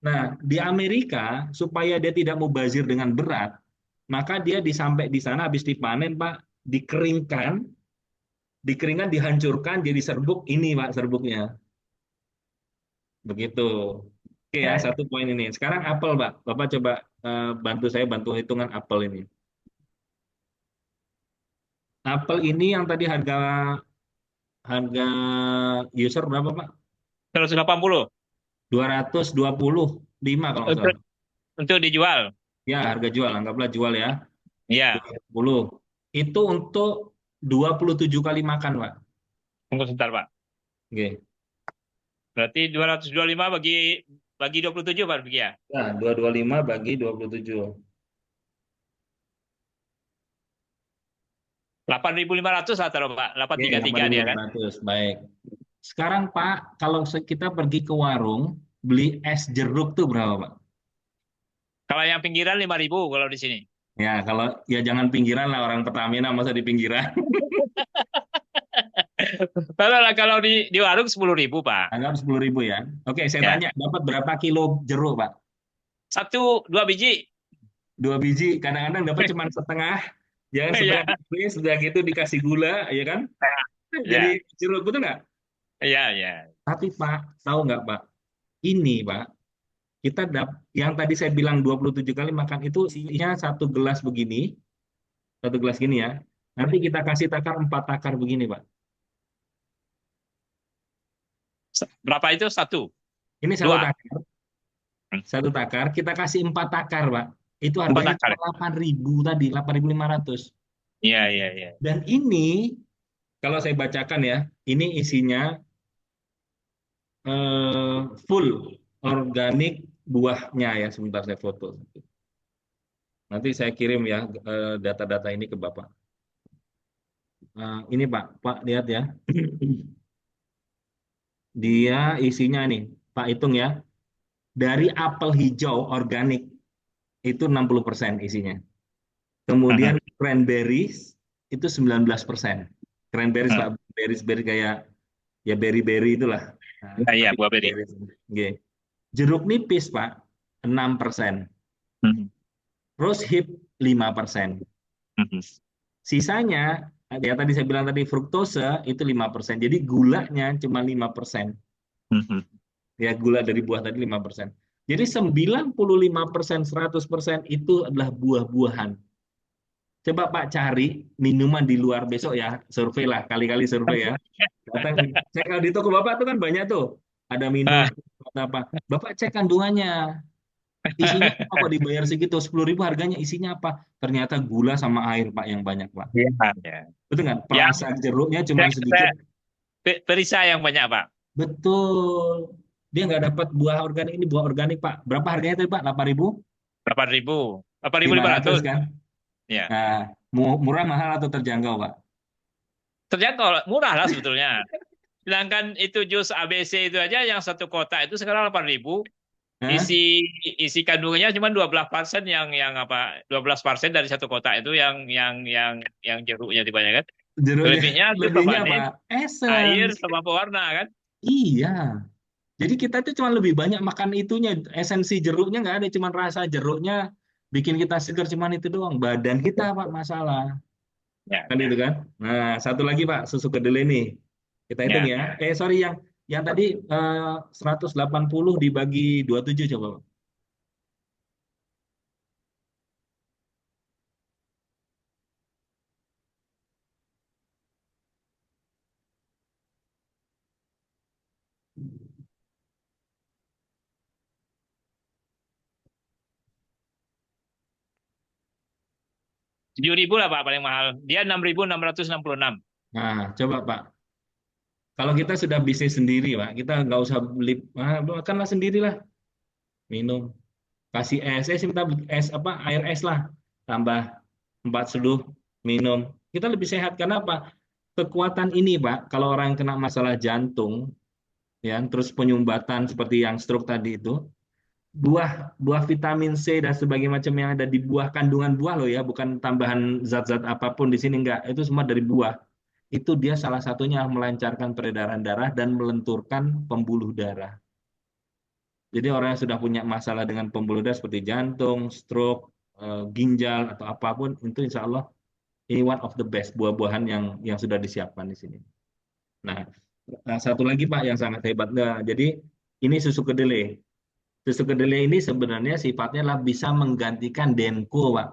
Nah, di Amerika supaya dia tidak mubazir dengan berat, maka dia disampai di sana habis dipanen, Pak, dikeringkan, dihancurkan jadi serbuk ini, Pak, serbuknya. Begitu. Oke ya, Ya, ya. satu poin ini. Sekarang apel, Pak. Bapak coba bantu saya bantu hitungan apel ini. Apel ini yang tadi harga harga user berapa, Pak? 180 225 kalau nggak untuk salah. untuk dijual. Ya, harga jual, anggaplah jual ya. Iya, 20. Itu untuk 27 kali makan, Pak. tunggu sebentar Pak. Oke. Berarti 225 bagi bagi 27 Pak Rifki ya? Nah, 225 bagi 27. 8.500 lah taruh Pak. Oke, 833 dia kan. 8.500. Baik. Sekarang, Pak, kalau kita pergi ke warung, beli es jeruk tuh berapa, Pak? Kalau yang pinggiran 5.000 kalau di sini. Ya, kalau ya jangan pinggiran lah orang Pertamina masa di pinggiran. Kalau di warung 10.000 Pak. Anggap 10.000 ya. Oke, saya Ya. tanya, dapat berapa kilo jeruk, Pak? Satu, dua biji. 2 biji, kadang-kadang dapat cuma setengah. Jangan Ya, setengah habis, sudah gitu dikasih gula, ya kan? Jadi ya, jeruk, betul nggak? ya, ya. Tapi Pak, tahu nggak Pak? Ini Pak, kita yang tadi saya bilang 27 kali makan itu isinya 1 gelas begini, 1 gelas gini ya. Nanti kita kasih takar 4 takar begini Pak. Berapa itu? Satu, Ini satu dua. takar, satu takar, kita kasih 4 takar Pak. Itu Empat harganya akar. cuma 8.000 tadi, 8.500. Iya, iya, iya. Dan ini kalau saya bacakan ya, ini isinya full organik buahnya ya. Sebentar saya foto. Nanti saya kirim ya data-data ini ke Bapak. Ini Pak, Pak lihat ya. Dia isinya nih, Pak hitung ya. Dari apel hijau organik itu 60% isinya. Mhm, Kemudian cranberries itu 19%. Cranberries mhm. Pak, berries kayak ya berry-berry itulah. Nah, Iya, iya, tapi buah beri. berries. Oke. Jeruk nipis Pak, 6%. Mhm, Rose hip 5%. mhm, Sisanya, ya tadi saya bilang tadi fruktose itu 5%. Jadi gulanya cuma 5%. mhm. Ya gula dari buah tadi 5%. Jadi 95%, 100% itu adalah buah-buahan. Coba Pak cari minuman di luar besok ya, survei lah, kali-kali survei ya. Datang, cek kalau di toko Bapak tuh kan banyak tuh. Ada minum, Ah. ada apa. Bapak cek kandungannya. Isinya apa kok dibayar segitu? 10.000 harganya isinya apa? Ternyata gula sama air Pak yang banyak Pak. Iya, iya. Betul nggak? Yang Perasa jeruknya cuma saya, sedikit. saya perisa yang banyak, Pak. Betul. Dia nggak dapat buah organik ini buah organik Pak. Berapa harganya tadi Pak? 8.000? 8.000. 500 8.500. kan? Ya. Nah, murah mahal atau terjangkau Pak? Terjangkau, murah lah sebetulnya. Sedangkan itu jus ABC itu aja yang satu kotak itu sekarang 8.000. Hah? Isi isi kandungannya cuma 12% yang apa 12% dari satu kotak itu yang jeruknya dibanyakan. Jeruknya, Selebihnya itu lebihnya apa? pemanis, air Essence. sama pewarna kan. Iya. Jadi kita itu cuma lebih banyak makan itunya, esensi jeruknya nggak ada, cuma rasa jeruknya bikin kita segar, cuman itu doang. Badan kita Pak masalah, Ya, kan itu ya, kan? Nah, satu lagi Pak, susu kedelai nih. Kita hitung ya. ya. Sorry yang tadi 180 dibagi 27 coba Pak. 7.000 lah Pak paling mahal. Dia 6.666. Nah, coba Pak. Kalau kita sudah bisnis sendiri Pak, kita nggak usah beli, makanlah sendirilah, minum. Kasih minta es apa air es lah, tambah 4 seduh minum. Kita lebih sehat karena apa? Kekuatan ini Pak, kalau orang yang kena masalah jantung, ya, terus penyumbatan seperti yang stroke tadi itu, buah buah vitamin C dan sebagainya macam yang ada di buah, kandungan buah loh ya, bukan tambahan zat-zat apapun di sini enggak, itu semua dari buah. Itu dia salah satunya melancarkan peredaran darah dan melenturkan pembuluh darah. Jadi orang yang sudah punya masalah dengan pembuluh darah seperti jantung, stroke, ginjal atau apapun, itu insya Allah ini one of the best buah-buahan yang sudah disiapkan di sini. Nah, satu lagi Pak yang sangat hebat. Nah, jadi ini susu kedelai. Susu kedelai ini sebenarnya sifatnya lah bisa menggantikan Denko, Pak.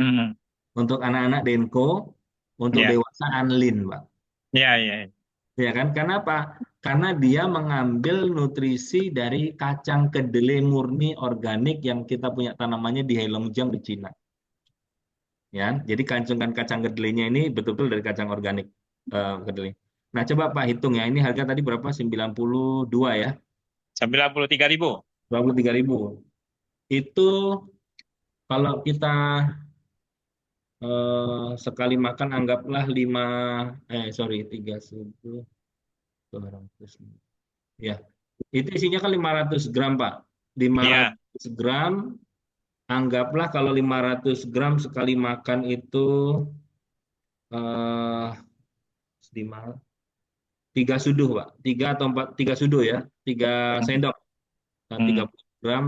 Hmm. Untuk anak-anak Denko, untuk Ya, dewasa Anlin, Pak. ya, ya. Ya kan? Karena apa? Karena dia mengambil nutrisi dari kacang kedelai murni organik yang kita punya tanamannya di Heilongjiang di Cina. Ya, jadi kacungan kacang kedelainya ini betul-betul dari kacang organik kedelai. Nah, coba Pak hitung ya. Ini harga tadi berapa? 92 ya. 93.000. 23.000. Itu kalau kita sekali makan anggaplah 3.000. Ya, itu isinya kan 500 gram Pak. lima Ya. ratus gram, anggaplah kalau 500 gram sekali makan itu eh 3 suduh Pak. 3 atau 4, 3 suduh ya. 3 sendok. Nah, Hmm. 30 gram,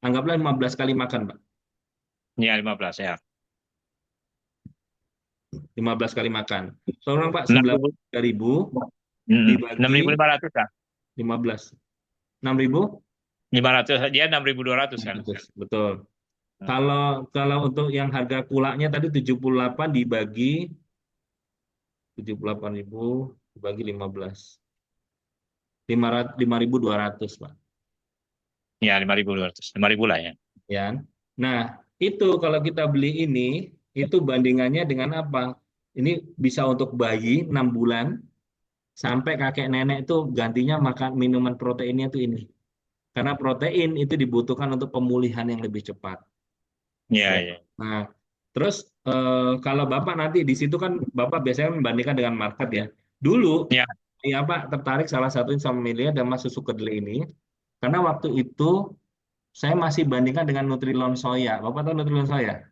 anggaplah 15 kali makan Pak. Ya, 15 ya. 15 kali makan. Tolong Pak, 6.000. 93.000 Enam dibagi ribu lima ratus kan? 15. 6.000? 500 dia 6.200 kan? 600, betul. Hmm. Kalau kalau untuk yang harga kulaknya tadi 78 dibagi 78.000 dibagi 15. 5.200, Pak. Ya, 5.200. 5.000 lah ya. Ya. Nah, Itu kalau kita beli ini, itu bandingannya dengan apa? Ini bisa untuk bayi 6 bulan sampai kakek nenek itu gantinya makan minuman proteinnya itu ini. Karena protein itu dibutuhkan untuk pemulihan yang lebih cepat. Iya, Ya. iya. Nah, terus kalau Bapak nanti di situ kan Bapak biasanya membandingkan dengan market ya. Dulu Ya, ya Pak tertarik salah satunya sama Milia dan Mas susu kedelai ini karena waktu itu saya masih bandingkan dengan Nutrilon soya. Bapak tahu Nutrilon soya?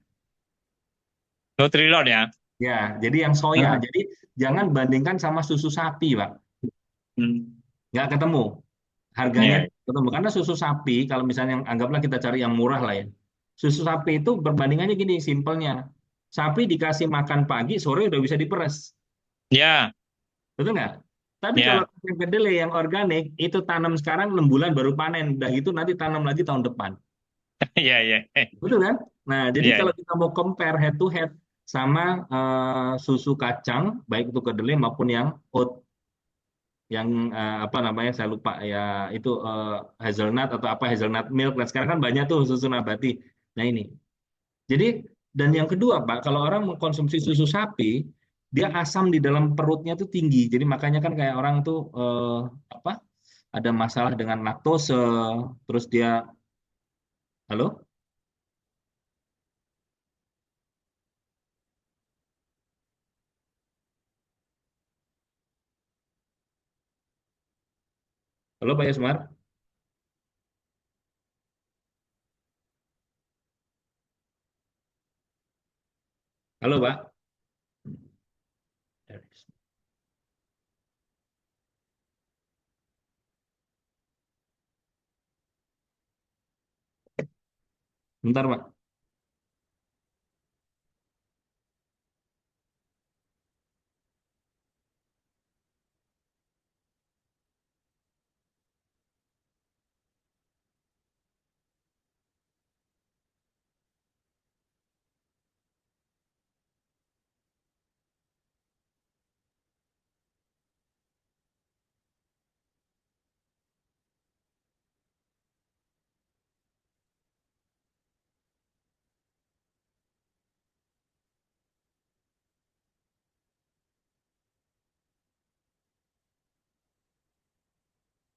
Nutrilon ya. Ya, jadi yang soya. Heeh. Jadi jangan bandingkan sama susu sapi, Pak. Hmm. Nggak ketemu. Harganya Iya, ketemu. Karena susu sapi, kalau misalnya yang anggaplah kita cari yang murah lah ya. Susu sapi itu perbandingannya gini, simpelnya. Sapi dikasih makan pagi, sore udah bisa diperes. iya. Betul nggak? Tapi kalau Ya, yang kedelai, yang organik, itu tanam sekarang 6 bulan baru panen. Udah gitu nanti tanam lagi tahun depan. iya, iya. Betul kan? Nah, jadi Iya, kalau iya. kita mau compare head to head sama susu kacang, baik itu kedelai maupun yang oat, yang apa namanya saya lupa ya, itu hazelnut atau apa hazelnut milk. Nah, sekarang kan banyak tuh susu nabati. Nah, ini. Jadi dan yang kedua, Pak, kalau orang mengkonsumsi susu sapi, dia asam di dalam perutnya tuh tinggi. Jadi makanya kan kayak orang tuh apa? Ada masalah dengan laktose, terus dia halo? Halo Pak Yusmar? Halo Pak? Bentar, Pak.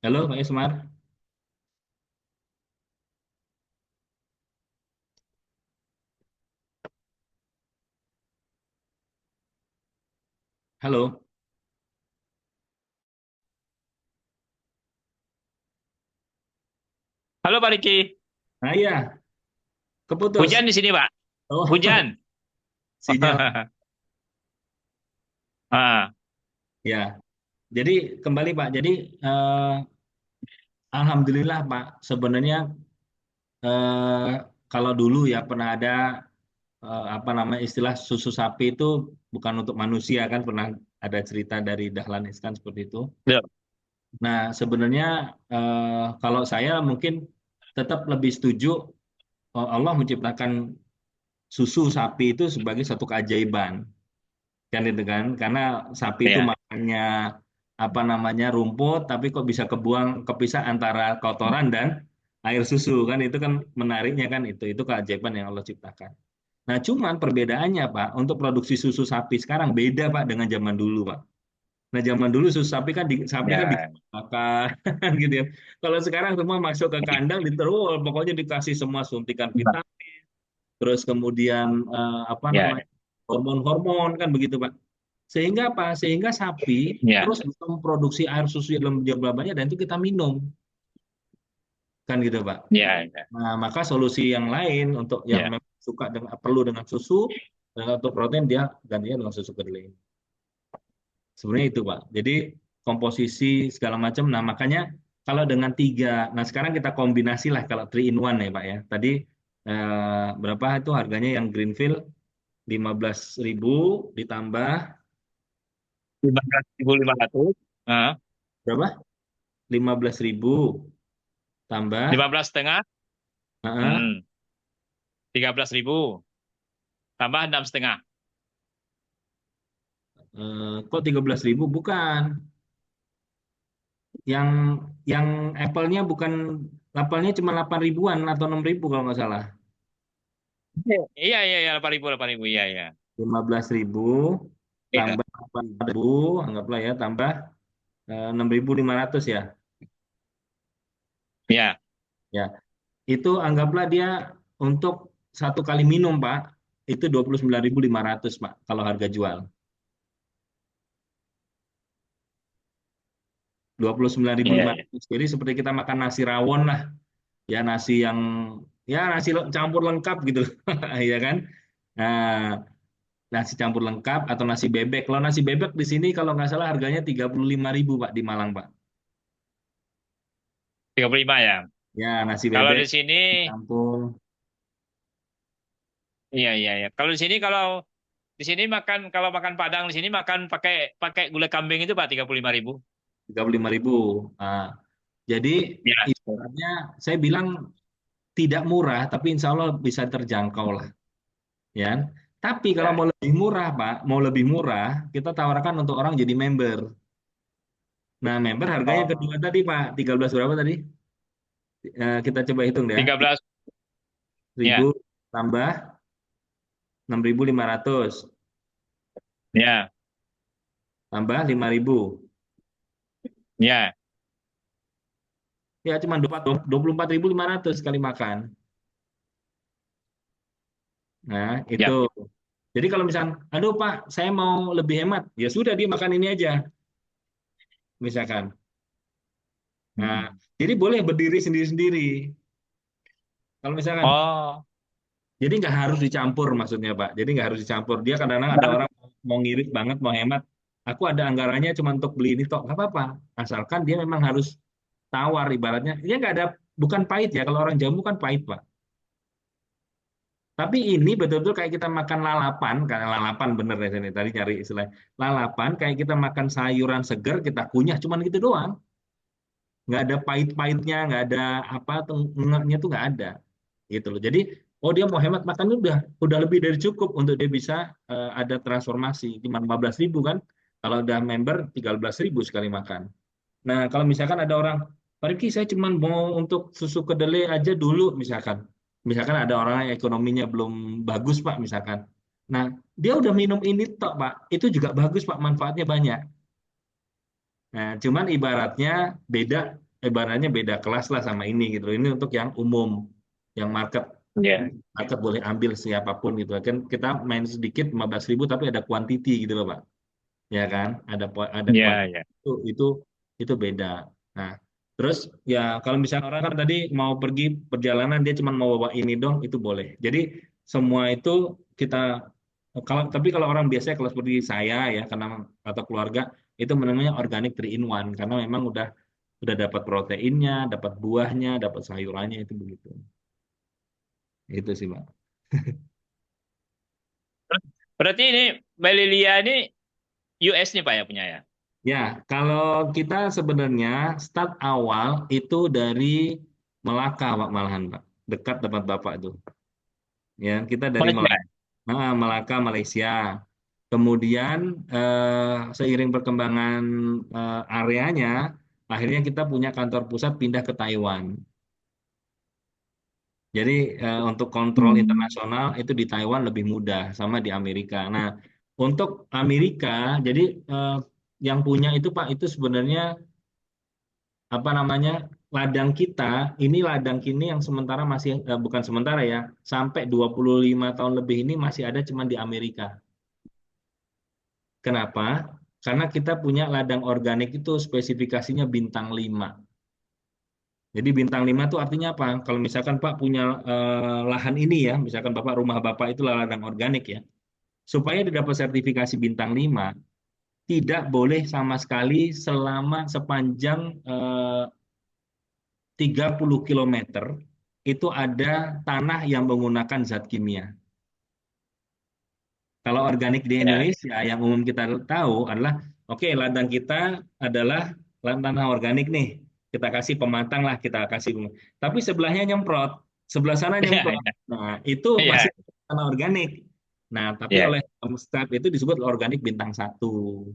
Halo Pak Yusmar? Halo? Halo Pak Riki. Nah iya, keputus. Hujan di sini, Pak. Oh, Hujan. sinyal. Ah, Ya, jadi kembali Pak. Jadi eh, Alhamdulillah Pak, sebenarnya eh, kalau dulu ya pernah ada apa namanya istilah susu sapi itu bukan untuk manusia kan pernah ada cerita dari Dahlan Iskan seperti itu. ya. Nah, sebenarnya kalau saya mungkin tetap lebih setuju Allah menciptakan susu sapi itu sebagai satu keajaiban. Kan itu kan karena sapi itu Ya. makannya apa namanya rumput tapi kok bisa kebuang kepisah antara kotoran dan air susu kan itu kan menariknya kan itu keajaiban yang Allah ciptakan. Nah cuman perbedaannya Pak untuk produksi susu sapi sekarang beda Pak dengan zaman dulu Pak. Nah zaman dulu susu sapi kan sapi kan Ya. dikembangkan gitu ya. Kalau sekarang semua masuk ke kandang diterus pokoknya dikasih semua suntikan vitamin terus kemudian apa Ya. namanya hormon-hormon kan begitu Pak. Sehingga apa? Sehingga sapi Ya. terus bisa memproduksi air susu dalam jumlah banyak dan itu kita minum, kan gitu, Pak. Ya. Ya. Nah, maka solusi yang lain untuk yang Ya. memang suka dengan perlu dengan susu dan untuk protein dia gantinya dengan susu kedelai. Sebenarnya itu, Pak. Jadi komposisi segala macam. Nah, makanya kalau dengan tiga, nah sekarang kita kombinasi lah kalau 3 in 1 ya, Pak ya. Tadi berapa itu harganya yang Greenfield 15.000 ditambah 15.500. Ah, berapa? 15.000 tambah 15,5. heeh, Hmm. 13.000. Tambah 6,5. kok 13.000? Bukan. Yang yang Apple-nya bukan Apple-nya cuma 8 ribuan atau 6 ribu kalau nggak salah. Iya, iya, iya, 8.000, 8.000, iya, iya. 15.000 Iya, tambah 8.000, anggaplah ya, tambah 6.500 ya. iya. Ya, itu anggaplah dia untuk satu kali minum, Pak, itu 29.500 Pak, kalau harga jual. 29.500. Iya. Jadi seperti kita makan nasi rawon lah, ya nasi yang ya nasi campur lengkap gitu. Ya kan? Nah, nasi campur lengkap atau nasi bebek. Kalau nasi bebek di sini kalau nggak salah harganya 35.000 Pak di Malang, Pak. 35 ya. Ya, nasi Kalau bebek di sini, campur iya, iya, iya. Kalau di sini, di sini makan, kalau makan Padang di sini makan pakai pakai gulai kambing itu Pak, 35.000. 35.000. Nah, jadi Ya. ibaratnya saya bilang tidak murah, tapi insya Allah bisa terjangkau lah, ya. Tapi kalau Ya. mau lebih murah, Pak, mau lebih murah, kita tawarkan untuk orang jadi member. Nah, member harganya kedua Oh, tadi, Pak, 13 berapa tadi? Kita coba hitung deh, ya. 13. 1.000 Ya. tambah 6.500 Ya. tambah 5.000. Ya. Ya, cuma 24.500 sekali makan. Nah, itu. Ya. Jadi kalau misalkan, aduh Pak, saya mau lebih hemat, ya sudah dia makan ini aja, misalkan. Nah, Hmm. jadi boleh berdiri sendiri-sendiri. Kalau misalkan, Oh. jadi nggak harus dicampur maksudnya Pak. Jadi nggak harus dicampur. Dia kadang-kadang ada orang mau ngirit banget, mau hemat. Aku ada anggarannya cuma untuk beli ini tok, nggak apa-apa. Asalkan dia memang harus tawar ibaratnya. Dia nggak ada, bukan pahit ya. Kalau orang jamu kan pahit Pak. Tapi ini betul-betul kayak kita makan lalapan, kayak lalapan bener ya ini tadi nyari istilah lalapan, kayak kita makan sayuran segar kita kunyah cuman gitu doang, nggak ada pahit-pahitnya, nggak ada apa enggaknya tuh nggak ada, gitu loh. Jadi oh dia mau hemat makan udah lebih dari cukup untuk dia bisa ada transformasi cuma 15.000 kan, kalau udah member 13.000 sekali makan. Nah kalau misalkan ada orang, Pak Rifki saya cuma mau untuk susu kedelai aja dulu misalkan, misalkan ada orang yang ekonominya belum bagus Pak misalkan, nah dia udah minum ini tok Pak, itu juga bagus Pak, manfaatnya banyak. Nah, cuman ibaratnya beda kelas lah sama ini gitu. Ini untuk yang umum, yang market Ya. market boleh ambil siapapun gitu. Kan kita main sedikit 15.000 tapi ada quantity gitu loh Pak. Ya kan? Ada Ya. quantity Ya. itu beda. Nah, terus ya kalau misalnya orang kan tadi mau pergi perjalanan dia cuma mau bawa ini dong, itu boleh. Jadi semua itu kita kalau orang biasa kalau seperti saya ya karena atau keluarga itu namanya organic 3 in 1 karena memang udah dapat proteinnya, dapat buahnya, dapat sayurannya itu begitu. Itu sih, Pak. Berarti ini Melilia ini US nih Pak ya punya ya? Ya, kalau kita sebenarnya start awal itu dari Melaka, Pak, malahan, Pak. Dekat tempat Bapak itu. Ya, kita dari Malaysia. Melaka, Malaysia. Kemudian seiring perkembangan areanya, akhirnya kita punya kantor pusat pindah ke Taiwan. Jadi untuk kontrol Hmm. internasional itu di Taiwan lebih mudah sama di Amerika. Nah, untuk Amerika, jadi eh, yang punya itu Pak itu sebenarnya apa namanya ladang kita ini ladang kini yang sementara masih bukan sementara ya sampai 25 tahun lebih ini masih ada cuma di Amerika. Kenapa? Karena kita punya ladang organik itu spesifikasinya bintang 5. Jadi bintang 5 itu artinya apa? Kalau misalkan Pak punya lahan ini ya, misalkan Bapak rumah Bapak itu ladang organik ya, supaya didapat sertifikasi bintang 5, tidak boleh sama sekali selama sepanjang 30 kilometer itu ada tanah yang menggunakan zat kimia. Kalau organik di Ya. Indonesia yang umum kita tahu adalah, oke, ladang kita adalah tanah organik nih. Kita kasih pematang lah, kita kasih. Tapi sebelahnya nyemprot, sebelah sana Ya. nyemprot. Nah, itu Ya. masih tanah organik. Nah, tapi Ya. oleh step itu disebut organik bintang 1.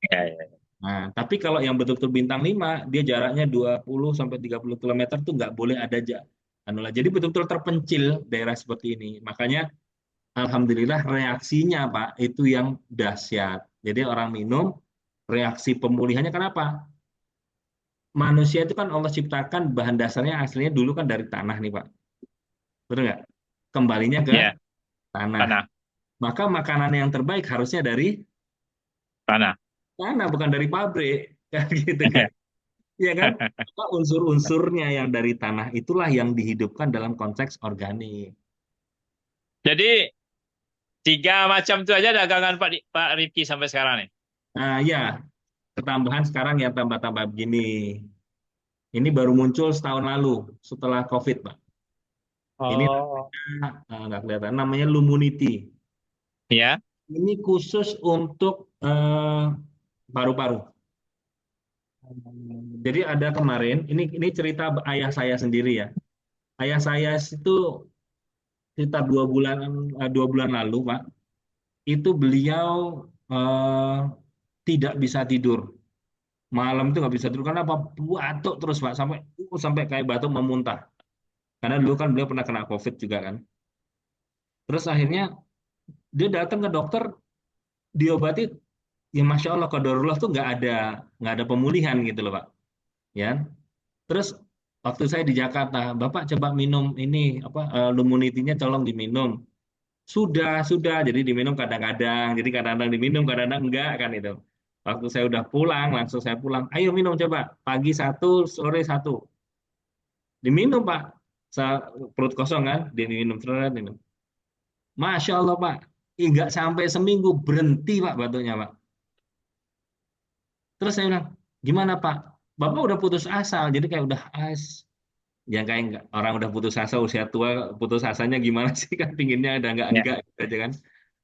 Ya. Ya. Nah, tapi kalau yang betul-betul bintang 5 dia jaraknya 20 sampai 30 kilometer tuh nggak boleh ada Jadi betul-betul terpencil daerah seperti ini. Makanya alhamdulillah reaksinya Pak itu yang dahsyat. Jadi orang minum reaksi pemulihannya kenapa? Manusia itu kan Allah ciptakan bahan dasarnya aslinya dulu kan dari tanah nih Pak. Betul nggak? Kembalinya ke Ya, tanah. tanah, Maka makanan yang terbaik harusnya dari tanah. tanah, bukan dari pabrik. Kan gitu kan. Iya kan? Maka unsur-unsurnya yang dari tanah itulah yang dihidupkan dalam konteks organik. Jadi tiga macam itu aja dagangan Pak Rifki sampai sekarang nih. Nah, ya, ketambahan sekarang yang tambah-tambah begini. Ini baru muncul setahun lalu setelah COVID, Pak. Ini Oh. namanya, nggak kelihatan, namanya Lumunity. Ya, Ini khusus untuk paru-paru. Jadi ada kemarin, ini cerita ayah saya sendiri ya. Ayah saya itu sekitar 2 bulan lalu, Pak. Itu beliau eh, tidak bisa tidur. Malam itu nggak bisa tidur karena apa? Batuk terus, Pak. Sampai kayak batuk memuntah. Karena dulu kan beliau pernah kena COVID juga kan. Terus akhirnya dia datang ke dokter, diobati, ya Masya Allah, qadarullah tuh nggak ada pemulihan gitu loh Pak. Ya. Terus waktu saya di Jakarta, Bapak coba minum ini apa Lumunity-nya tolong diminum. Sudah, jadi diminum kadang-kadang, jadi kadang-kadang diminum, kadang-kadang enggak kan itu. Waktu saya udah pulang, langsung saya pulang, ayo minum coba, pagi satu, sore satu, diminum Pak, perut kosong kan, dia minum, seret, minum. Masya Allah Pak, enggak sampai seminggu berhenti Pak batuknya Pak. Terus saya bilang, gimana Pak? Bapak udah putus asa, jadi kayak udah yang kayak enggak, orang udah putus asa usia tua, putus asanya gimana sih kan pinginnya ada ya, enggak gitu aja kan.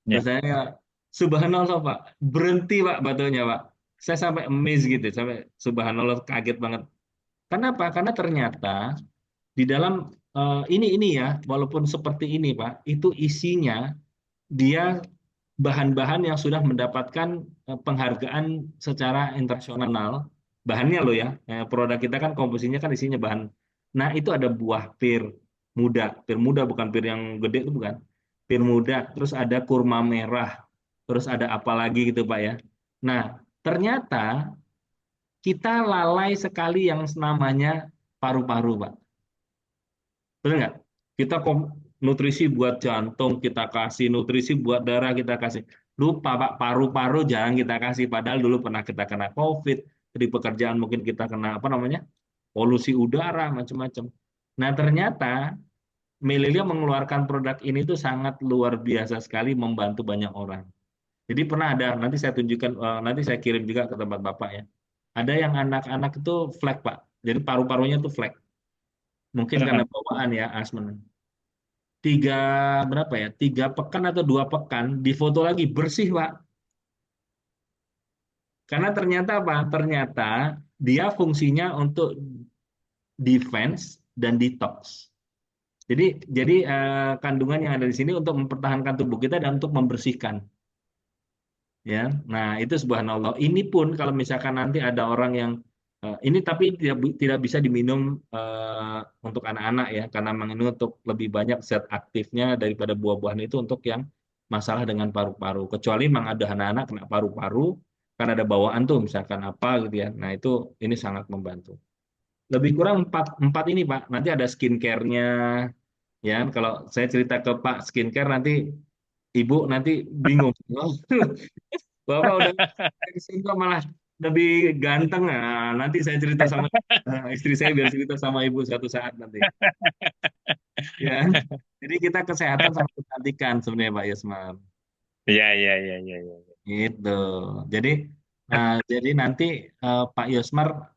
Terus ya. saya subhanallah Pak, berhenti Pak batunya Pak. Saya sampai amazed gitu, sampai subhanallah kaget banget. Kenapa? Karena ternyata di dalam ini ya, walaupun seperti ini Pak, itu isinya dia bahan-bahan yang sudah mendapatkan penghargaan secara internasional. Bahannya loh ya, produk kita kan komposisinya kan isinya bahan. Nah itu ada buah pir muda bukan pir yang gede itu bukan, pir muda. Terus ada kurma merah, terus ada apa lagi gitu Pak ya. Nah ternyata kita lalai sekali yang namanya paru-paru Pak. Benar nggak? Kita nutrisi buat jantung kita kasih, nutrisi buat darah kita kasih. Lupa Pak, paru-paru jangan kita kasih. Padahal dulu pernah kita kena COVID, di pekerjaan mungkin kita kena apa namanya polusi udara macam-macam. Nah ternyata Melilia mengeluarkan produk ini tuh sangat luar biasa sekali membantu banyak orang. Jadi pernah ada, nanti saya tunjukkan, nanti saya kirim juga ke tempat Bapak ya. Ada yang anak-anak itu flek Pak. Jadi paru-parunya tuh flek. Mungkin karena bawaan ya asma. Tiga berapa ya? 3 pekan atau 2 pekan difoto lagi bersih Pak. Karena ternyata apa? Ternyata dia fungsinya untuk defense dan detox. Jadi kandungan yang ada di sini untuk mempertahankan tubuh kita dan untuk membersihkan. Ya, nah itu subhanallah. Ini pun kalau misalkan nanti ada orang yang ini tapi tidak bisa diminum untuk anak-anak ya, karena memang ini untuk lebih banyak zat aktifnya daripada buah-buahan itu untuk yang masalah dengan paru-paru. Kecuali memang ada anak-anak kena paru-paru karena ada bawaan tuh misalkan apa gitu ya. Nah itu ini sangat membantu. Lebih kurang empat empat ini Pak. Nanti ada skincare-nya ya. Kalau saya cerita ke Pak skincare nanti Ibu nanti bingung. Bapak udah kok malah lebih ganteng. Nah, nanti saya cerita sama istri saya biar cerita sama ibu suatu saat nanti. Ya. Jadi kita kesehatan sangat diperhatikan sebenarnya Pak Yusman. Iya, iya, iya, iya, iya. Gitu. Jadi jadi nanti Pak Yusmar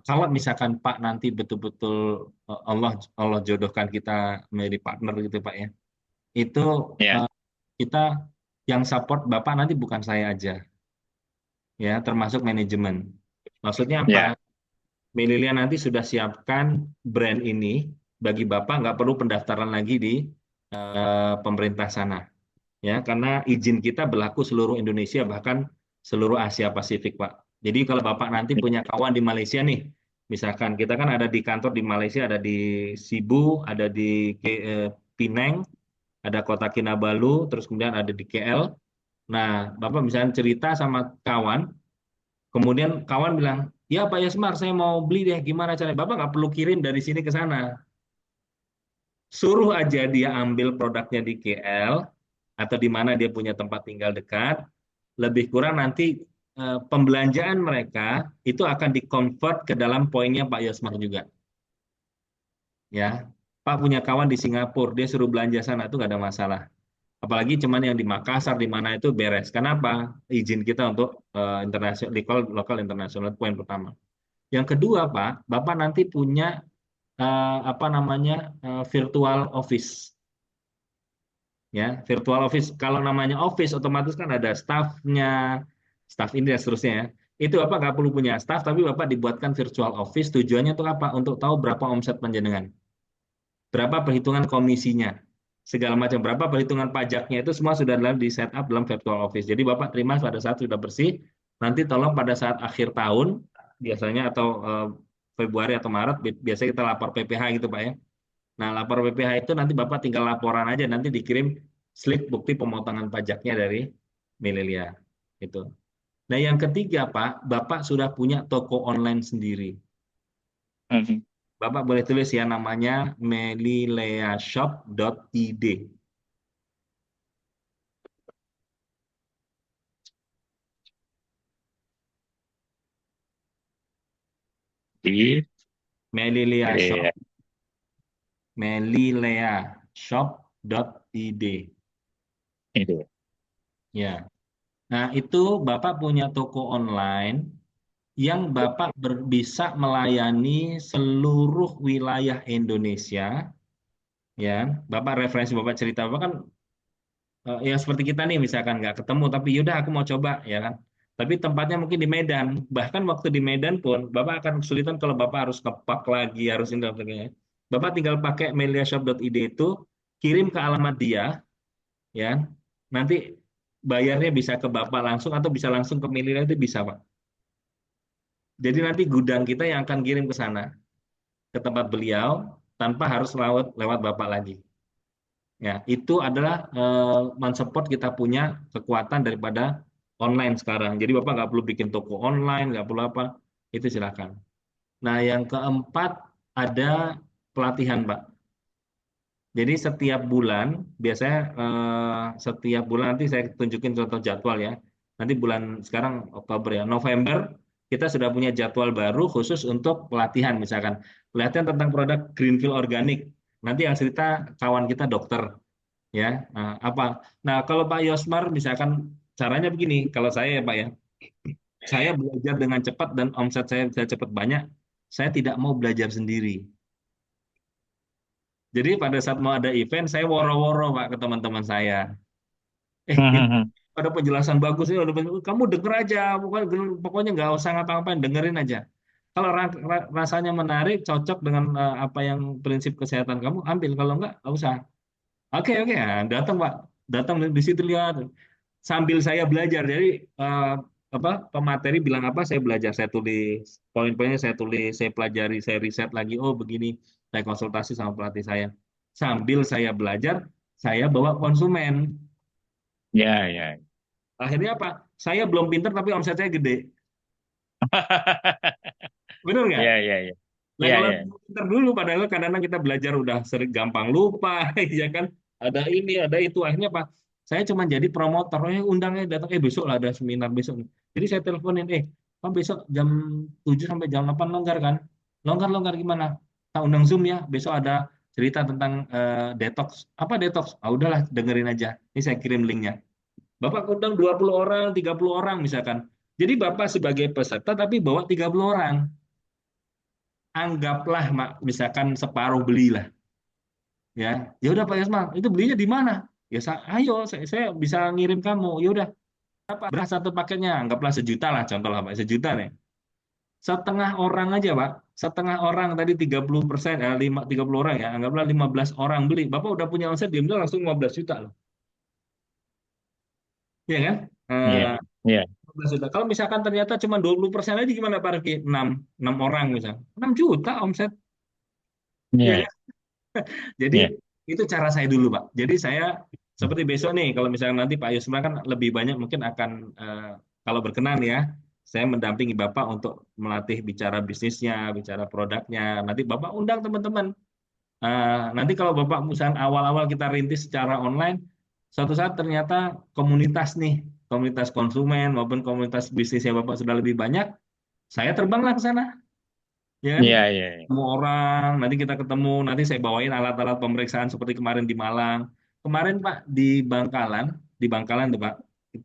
kalau misalkan Pak nanti betul-betul Allah Allah jodohkan kita menjadi partner gitu Pak ya. Itu Ya, eh, kita yang support Bapak nanti bukan saya aja ya, termasuk manajemen. Maksudnya apa? ya, Melilia nanti sudah siapkan brand ini bagi Bapak nggak perlu pendaftaran lagi di pemerintah sana ya karena izin kita berlaku seluruh Indonesia bahkan seluruh Asia Pasifik Pak. Jadi kalau Bapak nanti punya kawan di Malaysia nih Misalkan kita kan ada di kantor di Malaysia, ada di Cebu, ada di Penang, ada kota Kinabalu, terus kemudian ada di KL. Nah, Bapak misalnya cerita sama kawan, kemudian kawan bilang, ya Pak Yasmar, saya mau beli deh, gimana caranya? Bapak nggak perlu kirim dari sini ke sana. Suruh aja dia ambil produknya di KL, atau di mana dia punya tempat tinggal dekat, lebih kurang nanti pembelanjaan mereka itu akan di-convert ke dalam poinnya Pak Yasmar juga. Ya, Pak punya kawan di Singapura, dia suruh belanja sana itu nggak ada masalah. Apalagi cuman yang di Makassar di mana itu beres. Kenapa? Izin kita untuk internasional, lokal internasional poin pertama. Yang kedua, Pak, Bapak nanti punya apa namanya virtual office, ya virtual office. Kalau namanya office, otomatis kan ada staffnya, staff ini dan seterusnya. Ya. Itu Bapak nggak perlu punya staff, tapi Bapak dibuatkan virtual office. Tujuannya untuk apa? Untuk tahu berapa omset panjenengan, berapa perhitungan komisinya, segala macam, berapa perhitungan pajaknya itu semua sudah dalam di setup dalam virtual office. Jadi Bapak terima pada saat sudah bersih, nanti tolong pada saat akhir tahun biasanya atau Februari atau Maret biasanya kita lapor PPh gitu Pak ya. Nah, lapor PPh itu nanti Bapak tinggal laporan aja nanti dikirim slip bukti pemotongan pajaknya dari Melilia itu. Nah, yang ketiga Pak, Bapak sudah punya toko online sendiri. Mhm. Bapak boleh tulis ya namanya melileashop.id. Di Melilia Shop, eh, melileashop.id. itu. Ya. Nah, itu Bapak punya toko online yang Bapak bisa melayani seluruh wilayah Indonesia, ya. Bapak referensi Bapak cerita Bapak kan ya seperti kita nih misalkan nggak ketemu tapi yaudah aku mau coba ya kan. Tapi tempatnya mungkin di Medan. Bahkan waktu di Medan pun Bapak akan kesulitan kalau Bapak harus ngepak lagi, harus ini dan sebagainya. Bapak tinggal pakai meliashop.id itu, kirim ke alamat dia, ya. Nanti bayarnya bisa ke Bapak langsung atau bisa langsung ke Melia itu bisa, Pak. Jadi nanti gudang kita yang akan kirim ke sana, ke tempat beliau, tanpa harus lewat Bapak lagi. Ya, itu adalah mensupport kita punya kekuatan daripada online sekarang. Jadi Bapak nggak perlu bikin toko online, nggak perlu apa, itu silakan. Nah, yang keempat ada pelatihan, Pak. Jadi setiap bulan, biasanya setiap bulan nanti saya tunjukin contoh jadwal ya. Nanti bulan sekarang Oktober ya, November kita sudah punya jadwal baru khusus untuk pelatihan misalkan. Pelatihan tentang produk Greenfield Organic. Nanti yang cerita kawan kita dokter ya. Nah, apa? Nah, kalau Pak Yosmar misalkan caranya begini, kalau saya ya Pak ya, saya belajar dengan cepat dan omset saya bisa cepat banyak, saya tidak mau belajar sendiri. Jadi pada saat mau ada event, saya woro-woro Pak ke teman-teman saya. Ini Mhm. ada penjelasan bagus ini, kamu denger aja, pokoknya pokoknya nggak usah ngapa-ngapain, dengerin aja. Kalau rasanya menarik, cocok dengan apa yang prinsip kesehatan kamu, ambil. Kalau nggak usah. Oke, oke, nah, datang Pak, datang di situ lihat sambil saya belajar. Jadi apa pemateri bilang apa, saya belajar, saya tulis poin-poinnya, saya tulis, saya pelajari, saya riset lagi. Oh begini, saya konsultasi sama pelatih saya. Sambil saya belajar, saya bawa konsumen. Ya, ya. Akhirnya apa? Saya belum pinter tapi omset saya gede. Benar nggak? Ya, ya, ya. Nah Ya, kalau ya. pinter dulu, padahal kadang-kadang kita belajar udah sering gampang lupa, ya kan? Ada ini, ada itu. Akhirnya apa? Saya cuma jadi promotor. Undangnya datang, besok lah ada seminar besok. Jadi saya teleponin, Pak besok jam 7 sampai jam 8 longgar kan? Longgar gimana? Tak undang Zoom ya. Besok ada cerita tentang detox. Apa detox? Ah udahlah, dengerin aja. Ini saya kirim linknya. Bapak undang 20 orang, 30 orang misalkan. Jadi Bapak sebagai peserta tapi bawa 30 orang. Anggaplah misalkan separuh belilah. Ya, ya udah Pak Yasma, itu belinya di mana? Ya, ayo saya bisa ngirim kamu. Ya udah, beras satu paketnya, anggaplah sejuta lah, contoh lah Pak, sejuta nih. Setengah orang aja Pak, setengah orang tadi 30%, 30 orang ya, anggaplah 15 orang beli. Bapak udah punya omset, dia bilang langsung 15 juta loh. Iya kan? Ya, ya. 15 juta. Kalau misalkan ternyata cuma 20% aja gimana Pak Rifki? 6 orang misalnya. 6 juta omset. Ya Iya, kan? Jadi iya. itu cara saya dulu Pak. Jadi saya seperti besok nih, kalau misalnya nanti Pak Yusman kan lebih banyak mungkin akan, kalau berkenan ya, saya mendampingi Bapak untuk melatih bicara bisnisnya, bicara produknya. Nanti Bapak undang teman-teman. Nanti kalau Bapak misalnya awal-awal kita rintis secara online, suatu saat ternyata komunitas nih, komunitas konsumen maupun komunitas bisnisnya Bapak sudah lebih banyak, saya terbanglah ke sana, ya kan? Iya, iya, iya. Semua orang, nanti kita ketemu, nanti saya bawain alat-alat pemeriksaan seperti kemarin di Malang. Kemarin Pak di Bangkalan tuh Pak,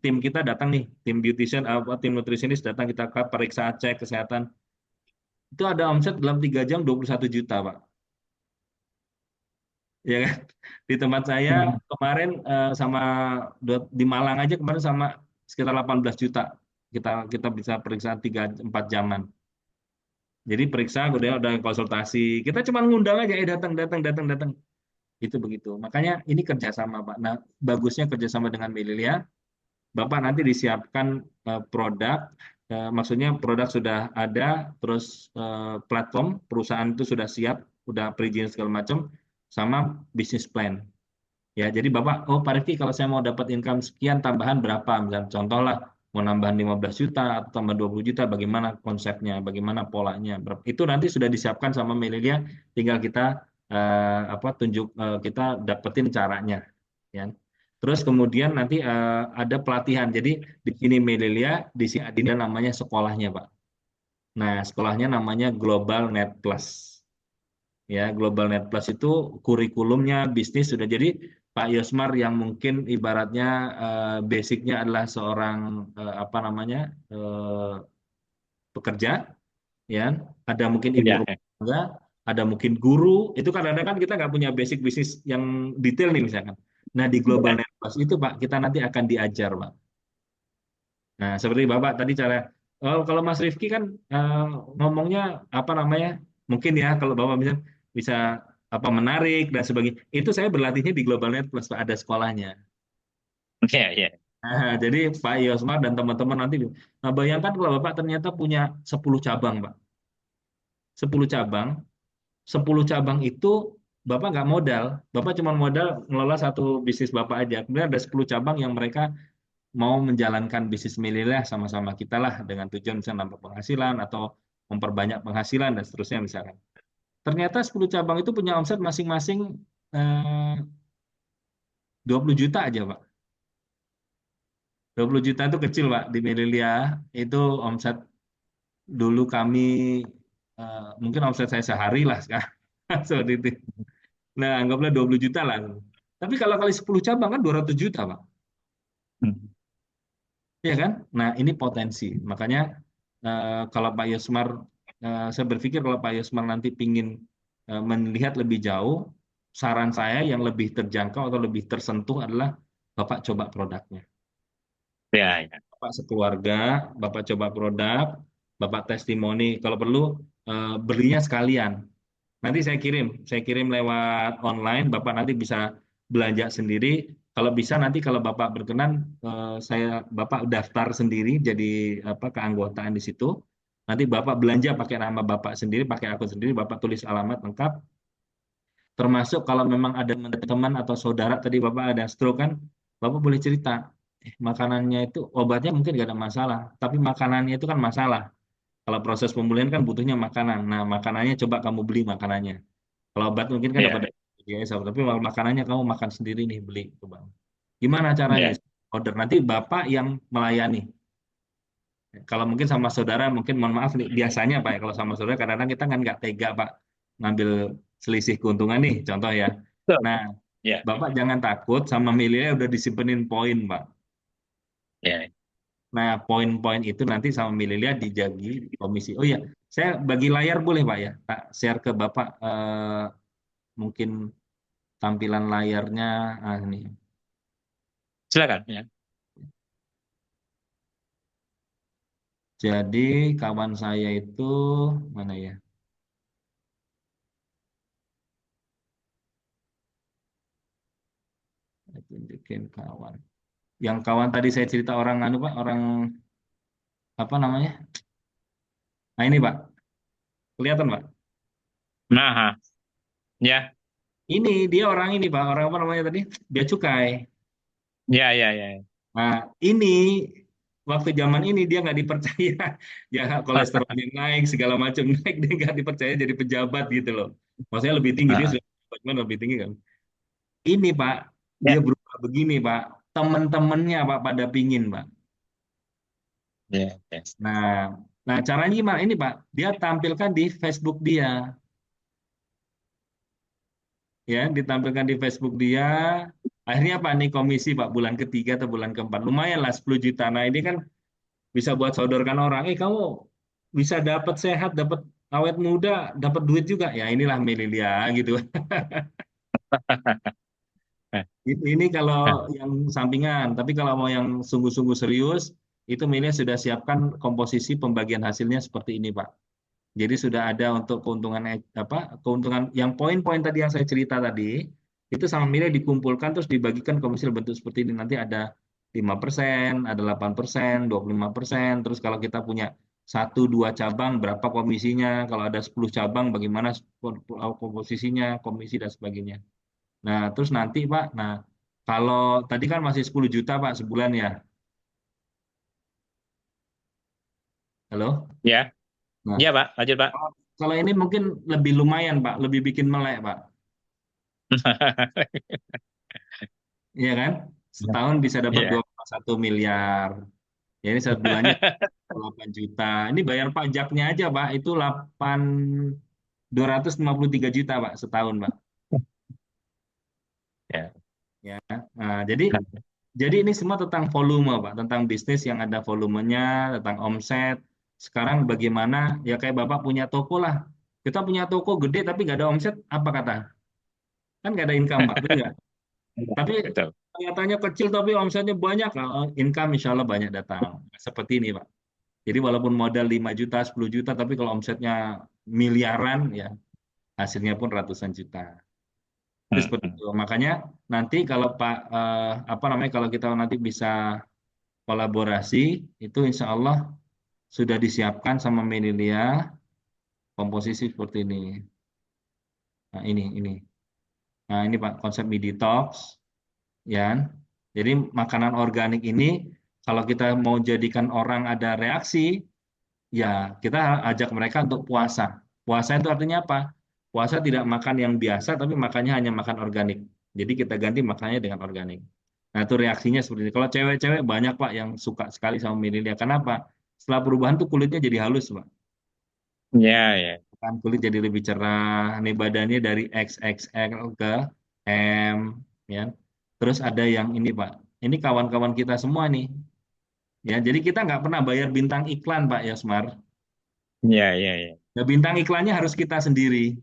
tim kita datang nih, tim beautician, tim nutritionist datang kita periksa cek kesehatan. Itu ada omset dalam 3 jam 21 juta Pak. Ya kan? Di tempat saya Hmm. kemarin sama di Malang aja kemarin sama sekitar 18 juta. Kita kita bisa periksa 3 4 jaman. Jadi periksa, kemudian udah konsultasi. Kita cuma ngundang aja, datang, datang, datang, datang. Itu begitu. Makanya ini kerjasama, Pak. Nah, bagusnya kerjasama dengan Melilia. Bapak nanti disiapkan produk, maksudnya produk sudah ada, terus platform perusahaan itu sudah siap, udah perizinan segala macam, sama bisnis plan. Ya, jadi Bapak, oh Pak Rifki, kalau saya mau dapat income sekian tambahan berapa? Misalnya contoh lah, mau nambahan 15 juta atau tambah 20 juta, bagaimana konsepnya, bagaimana polanya. Itu nanti sudah disiapkan sama Melilia, tinggal kita tunjuk, kita dapetin caranya. Ya. Terus kemudian nanti ada pelatihan. Jadi di sini Melilia, di sini Adinda namanya sekolahnya, Pak. Nah, sekolahnya namanya Global Net Plus. Ya, Global Net Plus itu kurikulumnya bisnis sudah jadi Pak Yosmar yang mungkin ibaratnya basicnya adalah seorang apa namanya pekerja, ya, ada mungkin ibu Iya, rumah tangga, ada mungkin guru. Itu kadang-kadang kan kita nggak punya basic bisnis yang detail nih misalkan. Nah, di Global iya. Net Plus itu Pak kita nanti akan diajar Pak. Nah, seperti Bapak tadi cara, oh, kalau Mas Rifki kan eh, ngomongnya apa namanya? Mungkin ya kalau Bapak bisa apa menarik dan sebagainya. Itu saya berlatihnya di Global Net Plus, Pak, ada sekolahnya. Iya, iya. Nah, jadi Pak Yosmar dan teman-teman nanti, nah bayangkan kalau Bapak ternyata punya 10 cabang, Pak. 10 cabang, 10 cabang itu Bapak nggak modal. Bapak cuma modal ngelola satu bisnis Bapak aja. Kemudian ada 10 cabang yang mereka mau menjalankan bisnis milenial sama-sama kita lah dengan tujuan misalnya nambah penghasilan atau memperbanyak penghasilan dan seterusnya misalkan. Ternyata 10 cabang itu punya omset masing-masing 20 juta aja, Pak. 20 juta itu kecil, Pak. Di Melilia itu omset dulu kami mungkin omset saya sehari lah sekarang. Seperti itu. Nah, anggaplah 20 juta lah. Tapi kalau kali 10 cabang kan 200 juta, Pak. Hmm. Iya kan? Nah, ini potensi. Makanya kalau Pak Yosmar, saya berpikir kalau Pak Yosmar nanti pingin melihat lebih jauh, saran saya yang lebih terjangkau atau lebih tersentuh adalah Bapak coba produknya. Iya, iya. Bapak sekeluarga, Bapak coba produk, Bapak testimoni. Kalau perlu belinya sekalian. Nanti saya kirim lewat online. Bapak nanti bisa belanja sendiri. Kalau bisa nanti kalau Bapak berkenan, Bapak daftar sendiri jadi apa keanggotaan di situ. Nanti Bapak belanja pakai nama Bapak sendiri, pakai akun sendiri, Bapak tulis alamat lengkap. Termasuk kalau memang ada teman atau saudara tadi Bapak ada stroke kan, Bapak boleh cerita. Makanannya itu obatnya mungkin nggak ada masalah, tapi makanannya itu kan masalah. Kalau proses pemulihan kan butuhnya makanan. Nah, makanannya coba kamu beli makanannya. Kalau obat mungkin kan dapat Iya, dari biasa, tapi kalau makanannya kamu makan sendiri nih beli coba. Gimana caranya? iya. Order nanti Bapak yang melayani. Kalau mungkin sama saudara mungkin mohon maaf nih biasanya Pak ya, kalau sama saudara kadang-kadang kita kan nggak tega Pak ngambil selisih keuntungan nih contoh ya. Betul. Nah, Iya, Bapak jangan takut sama milenya udah disimpenin poin Pak. iya. Nah, poin-poin itu nanti sama Mililia dijagi komisi. Oh iya, saya bagi layar boleh Pak ya? Tak share ke Bapak mungkin tampilan layarnya. Ah, ini. Silakan. Ya. Jadi kawan saya itu mana ya? Saya tunjukin kawan. Yang kawan tadi saya cerita orang anu Pak, orang apa namanya? Nah ini Pak, kelihatan Pak. Nah, ya, Ini dia orang ini Pak, orang apa namanya tadi? Bea cukai. ya, ya, ya. Nah ini waktu zaman ini dia nggak dipercaya, ya kolesterolnya naik, segala macam naik, dia nggak dipercaya jadi pejabat gitu loh. Maksudnya lebih tinggi dia Ah, sudah cuman lebih tinggi kan. Ini Pak, dia ya, berubah begini Pak, teman-temannya Pak pada pingin Pak. ya, ya. Nah, nah caranya gimana? Ini Pak, dia tampilkan di Facebook dia, ya, ditampilkan di Facebook dia. Akhirnya Pak nih komisi Pak bulan ketiga atau bulan keempat, lumayan lah 10 juta. Nah ini kan bisa buat sodorkan orang. Kamu bisa dapat sehat, dapat awet muda, dapat duit juga. Ya inilah Melilia gitu. Ini kalau yang sampingan, tapi kalau mau yang sungguh-sungguh serius, itu Melia sudah siapkan komposisi pembagian hasilnya seperti ini Pak. Jadi sudah ada untuk keuntungan apa keuntungan yang poin-poin tadi yang saya cerita tadi itu sama Mila dikumpulkan terus dibagikan komisi bentuk seperti ini nanti ada 5%, ada 8%, 25%. Terus kalau kita punya satu dua cabang berapa komisinya, kalau ada 10 cabang bagaimana komposisinya, komisi dan sebagainya. Nah, terus nanti Pak, nah kalau tadi kan masih 10 juta Pak sebulan ya. Halo? Ya, Nah, ya, Pak. Lanjut, Pak. kalau ini mungkin lebih lumayan Pak, lebih bikin melek Pak. Iya kan? Setahun bisa dapat Iya. 2,1 miliar. Ya ini satu bulannya 8 juta. Ini bayar pajaknya aja, Pak. Itu 253 juta, Pak, setahun, Pak. Ya. Ya. Nah, jadi ini semua tentang volume, Pak, tentang bisnis yang ada volumenya, tentang omset. Sekarang bagaimana? Ya kayak Bapak punya toko lah. Kita punya toko gede tapi nggak ada omset, apa kata? Kan nggak ada income, Pak. Betul nggak? Tapi Betul. kelihatannya kecil tapi omsetnya banyak, nah, income insya Allah banyak datang. Seperti ini, Pak. Jadi walaupun modal 5 juta, 10 juta, tapi kalau omsetnya miliaran, ya hasilnya pun ratusan juta. Itu Hmm, seperti hmm. itu. Makanya nanti kalau Pak, apa namanya, kalau kita nanti bisa kolaborasi, itu insya Allah sudah disiapkan sama Menilia komposisi seperti ini. Nah ini. Nah ini Pak konsep midi talks, ya. Jadi makanan organik ini kalau kita mau jadikan orang ada reaksi, ya, kita ajak mereka untuk puasa. Puasa itu artinya apa? Puasa tidak makan yang biasa, tapi makannya hanya makan organik. Jadi kita ganti makannya dengan organik. Nah, itu reaksinya seperti ini. Kalau cewek-cewek banyak, Pak, yang suka sekali sama Minilia. Kenapa? Setelah perubahan tuh kulitnya jadi halus, Pak. Ya, ya. Kan kulit jadi lebih cerah. Nih badannya dari XXL ke M, ya. Terus ada yang ini, Pak. Ini kawan-kawan kita semua nih. Ya, jadi kita nggak pernah bayar bintang iklan, Pak Yosmar. Ya, ya, ya. Nah, bintang iklannya harus kita sendiri.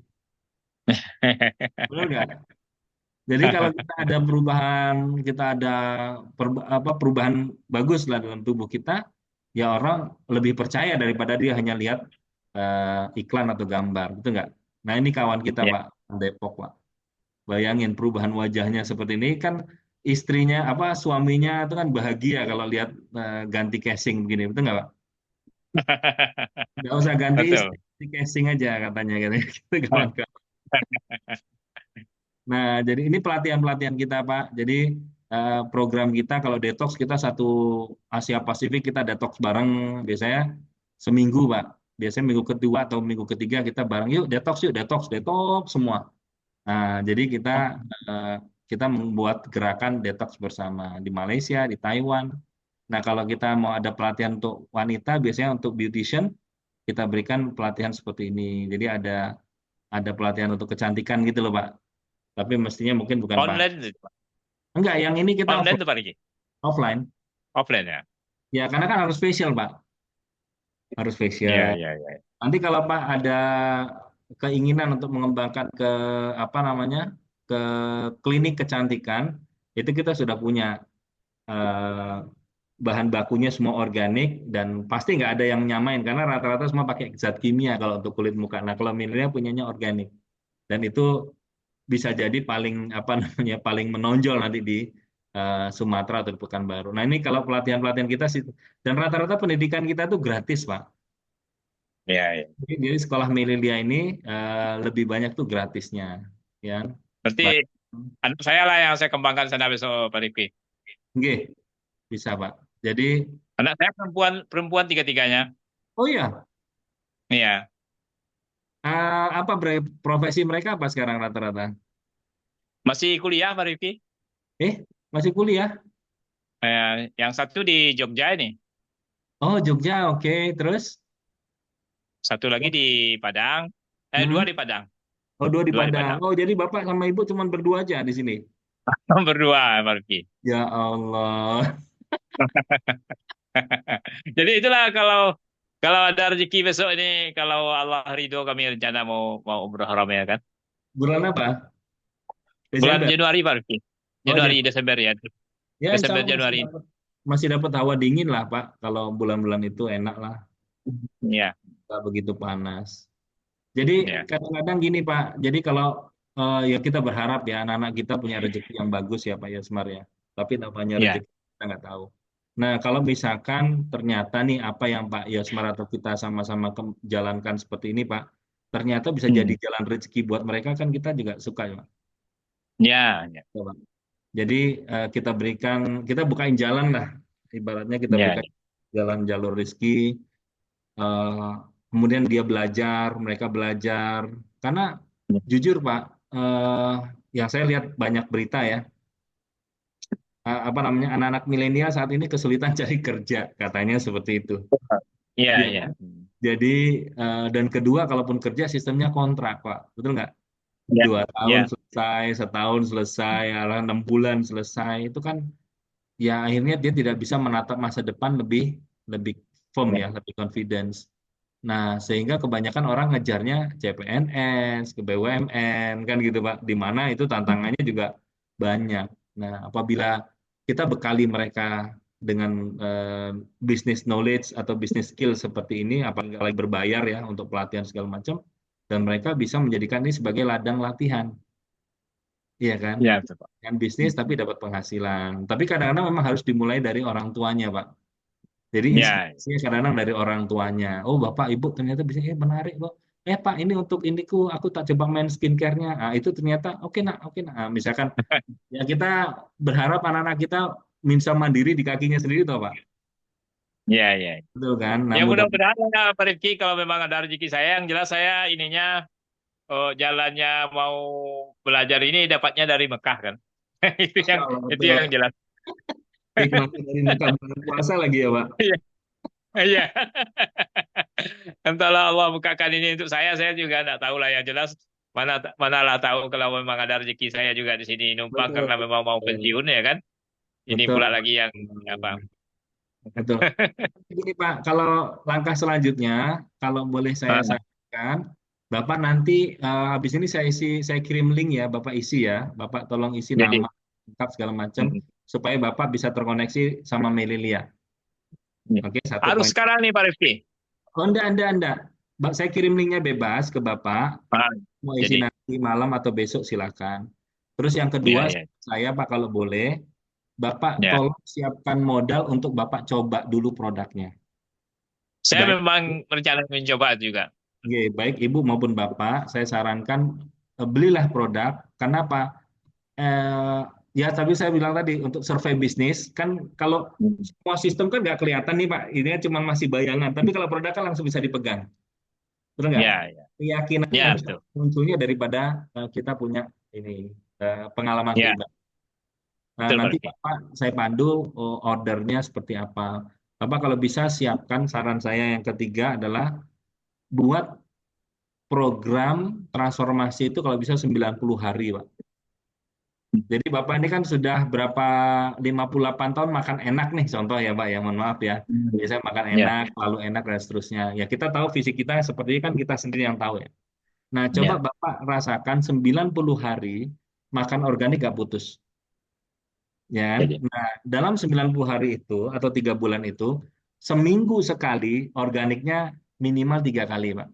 Benar nggak? Jadi kalau kita ada perubahan, kita ada perubahan bagus lah dalam tubuh kita, ya orang lebih percaya daripada dia hanya lihat iklan atau gambar, gitu nggak? Nah ini kawan kita Ya. Pak Depok Pak, bayangin perubahan wajahnya seperti ini kan istrinya apa suaminya itu kan bahagia kalau lihat ganti casing begini, betul nggak Pak? Nggak usah ganti istri, Betul. ganti casing aja katanya gitu kawan-kawan. Nah, jadi ini pelatihan-pelatihan kita, Pak. Jadi program kita kalau detox kita satu Asia Pasifik kita detox bareng biasanya seminggu, Pak. Biasanya minggu kedua atau minggu ketiga kita bareng yuk detox, detox semua. Nah, jadi eh, kita membuat gerakan detox bersama di Malaysia, di Taiwan. Nah, kalau kita mau ada pelatihan untuk wanita, biasanya untuk beautician kita berikan pelatihan seperti ini. Jadi ada pelatihan untuk kecantikan gitu loh, Pak. Tapi mestinya mungkin bukan Pak. Online, Enggak, yang ini kita online offline. tuh Pak Riki. Offline. Offline ya. Ya, karena kan harus facial, Pak. Harus Ya, facial. ya, ya. Nanti kalau Pak ada keinginan untuk mengembangkan ke apa namanya? Ke klinik kecantikan, itu kita sudah punya eh, bahan bakunya semua organik dan pasti nggak ada yang nyamain karena rata-rata semua pakai zat kimia kalau untuk kulit muka. Nah, kalau Minelia punyanya organik dan itu bisa jadi paling apa namanya paling menonjol nanti di Sumatera atau di Pekanbaru. Nah ini kalau pelatihan-pelatihan kita sih, dan rata-rata pendidikan kita tuh gratis Pak. Ya, ya. Jadi sekolah Melilia ini lebih banyak tuh gratisnya, ya. Berarti Baik. anak saya lah yang saya kembangkan sana besok, Pak Rifki. Nggih, bisa Pak. Jadi, Anak saya perempuan, perempuan tiga-tiganya. oh ya, Iya, apa profesi mereka apa sekarang rata-rata? masih kuliah, Pak Rifki. Eh, masih kuliah? Yang satu di Jogja ini, Oh, Jogja, oke. Terus? satu lagi di Padang, dua Hmm. di Padang, Oh, dua di dua di Padang. Padang. Oh, jadi Bapak sama Ibu cuma berdua aja di sini? Berdua, Pak Rifki. Ya Allah. Jadi itulah kalau kalau ada rezeki besok ini, kalau Allah ridho kami rencana mau mau umroh haram ya kan. Bulan apa? Bulan Desember? Januari Pak Rifki. Oh, Januari Januari. Desember ya. Ya, insya Desember Allah Januari. masih dapat hawa dingin lah, Pak. Kalau bulan-bulan itu enak lah, Iya, nggak begitu panas. Jadi iya. kadang-kadang gini, Pak. Jadi kalau ya kita berharap ya anak-anak kita punya rezeki yang bagus ya, Pak Yasmar ya. Tapi namanya Iya. rezeki kita nggak tahu. Nah, kalau misalkan ternyata nih apa yang Pak Yasmar atau kita sama-sama jalankan seperti ini, Pak, ternyata bisa jadi Hmm. jalan rezeki buat mereka kan kita juga suka ya, Pak. Ya, ya. Ya, Pak. Jadi kita bukain jalan lah. Ibaratnya kita Ya, buka jalan jalur rezeki. eh, Kemudian dia belajar, mereka belajar. Karena ya. jujur Pak, yang saya lihat banyak berita ya, apa namanya anak-anak milenial saat ini kesulitan cari kerja, katanya seperti itu. Iya, Iya iya. kan? Jadi dan kedua, kalaupun kerja sistemnya kontrak Pak, betul nggak? Ya, 2 tahun ya. selesai, setahun selesai, 6 bulan selesai, itu kan ya akhirnya dia tidak bisa menatap masa depan lebih lebih firm Ya. ya, lebih confidence. Nah, sehingga kebanyakan orang ngejarnya CPNS, ke BUMN, kan gitu Pak. Di mana itu tantangannya juga banyak. Nah, apabila kita bekali mereka dengan business knowledge atau business skill seperti ini, apalagi lagi berbayar ya untuk pelatihan segala macam, dan mereka bisa menjadikan ini sebagai ladang latihan, iya kan? Ya, betul, Pak. Kan bisnis tapi dapat penghasilan. Tapi kadang-kadang memang harus dimulai dari orang tuanya, Pak. Jadi Ya. inspirasinya kadang-kadang dari orang tuanya. Oh, Bapak, Ibu ternyata bisa, menarik kok. Pak, ini untuk indiku, aku tak coba main skincare-nya. Ah, itu ternyata, oke nak, oke nak. Ah, misalkan, ya kita berharap anak-anak kita bisa mandiri di kakinya sendiri, toh, Pak. Ya, ya. Betul kan? Nah, Ya mudah. mudah-mudahan ya Pak Rifki kalau memang ada rezeki saya, yang jelas saya ininya jalannya mau belajar ini dapatnya dari Mekah kan. Itu Masya yang Allah, itu betul. yang jelas. Hikmahnya dari muka bulan puasa lagi ya, Pak. Iya, iya. Entahlah Allah bukakan ini untuk saya juga nggak tahu lah yang jelas mana manalah tahu kalau memang ada rezeki saya juga di sini numpang Betul. karena memang mau Betul. pensiun ya kan. Ini Betul. pula lagi yang apa? Betul. Gini Pak, kalau langkah selanjutnya, kalau boleh saya Ah, sarankan, Bapak nanti habis ini saya kirim link ya, Bapak isi ya, Bapak tolong isi jadi nama, lengkap segala macam, mm, supaya Bapak bisa terkoneksi sama Melilia. ya. Oke, satu Harus poin. sekarang nih Pak Rifki. Oh, enggak. Saya kirim linknya bebas ke Bapak, Ah, mau isi jadi nanti malam atau besok silakan. Terus yang kedua, ya, ya, saya Pak kalau boleh, Bapak ya. tolong siapkan modal untuk Bapak coba dulu produknya. Saya Baik. memang rencana mencoba juga. Oke, baik Ibu maupun Bapak, saya sarankan belilah produk. Kenapa? Eh, Ya, tapi saya bilang tadi untuk survei bisnis kan kalau Mm. semua sistem kan nggak kelihatan nih Pak, ini kan cuma masih bayangan. Tapi kalau produk kan langsung bisa dipegang, betul nggak? Ya, ya, Keyakinannya ya bisa betul. munculnya daripada kita punya ini pengalaman Ya, pribadi. Nah, betul Pak nanti Rifki. Bapak saya pandu ordernya seperti apa. Bapak kalau bisa siapkan saran saya yang ketiga adalah buat program transformasi itu kalau bisa 90 hari, Pak. Jadi Bapak ini kan sudah berapa 58 tahun makan enak nih contoh ya Pak ya, mohon maaf ya. Mm. Biasanya makan Ya, enak, lalu enak dan seterusnya. Ya kita tahu fisik kita seperti ini kan kita sendiri yang tahu ya. Nah, coba ya. Bapak rasakan 90 hari makan organik gak putus. Ya kan? Jadi Nah, dalam 90 hari itu atau 3 bulan itu, seminggu sekali organiknya minimal 3 kali Pak.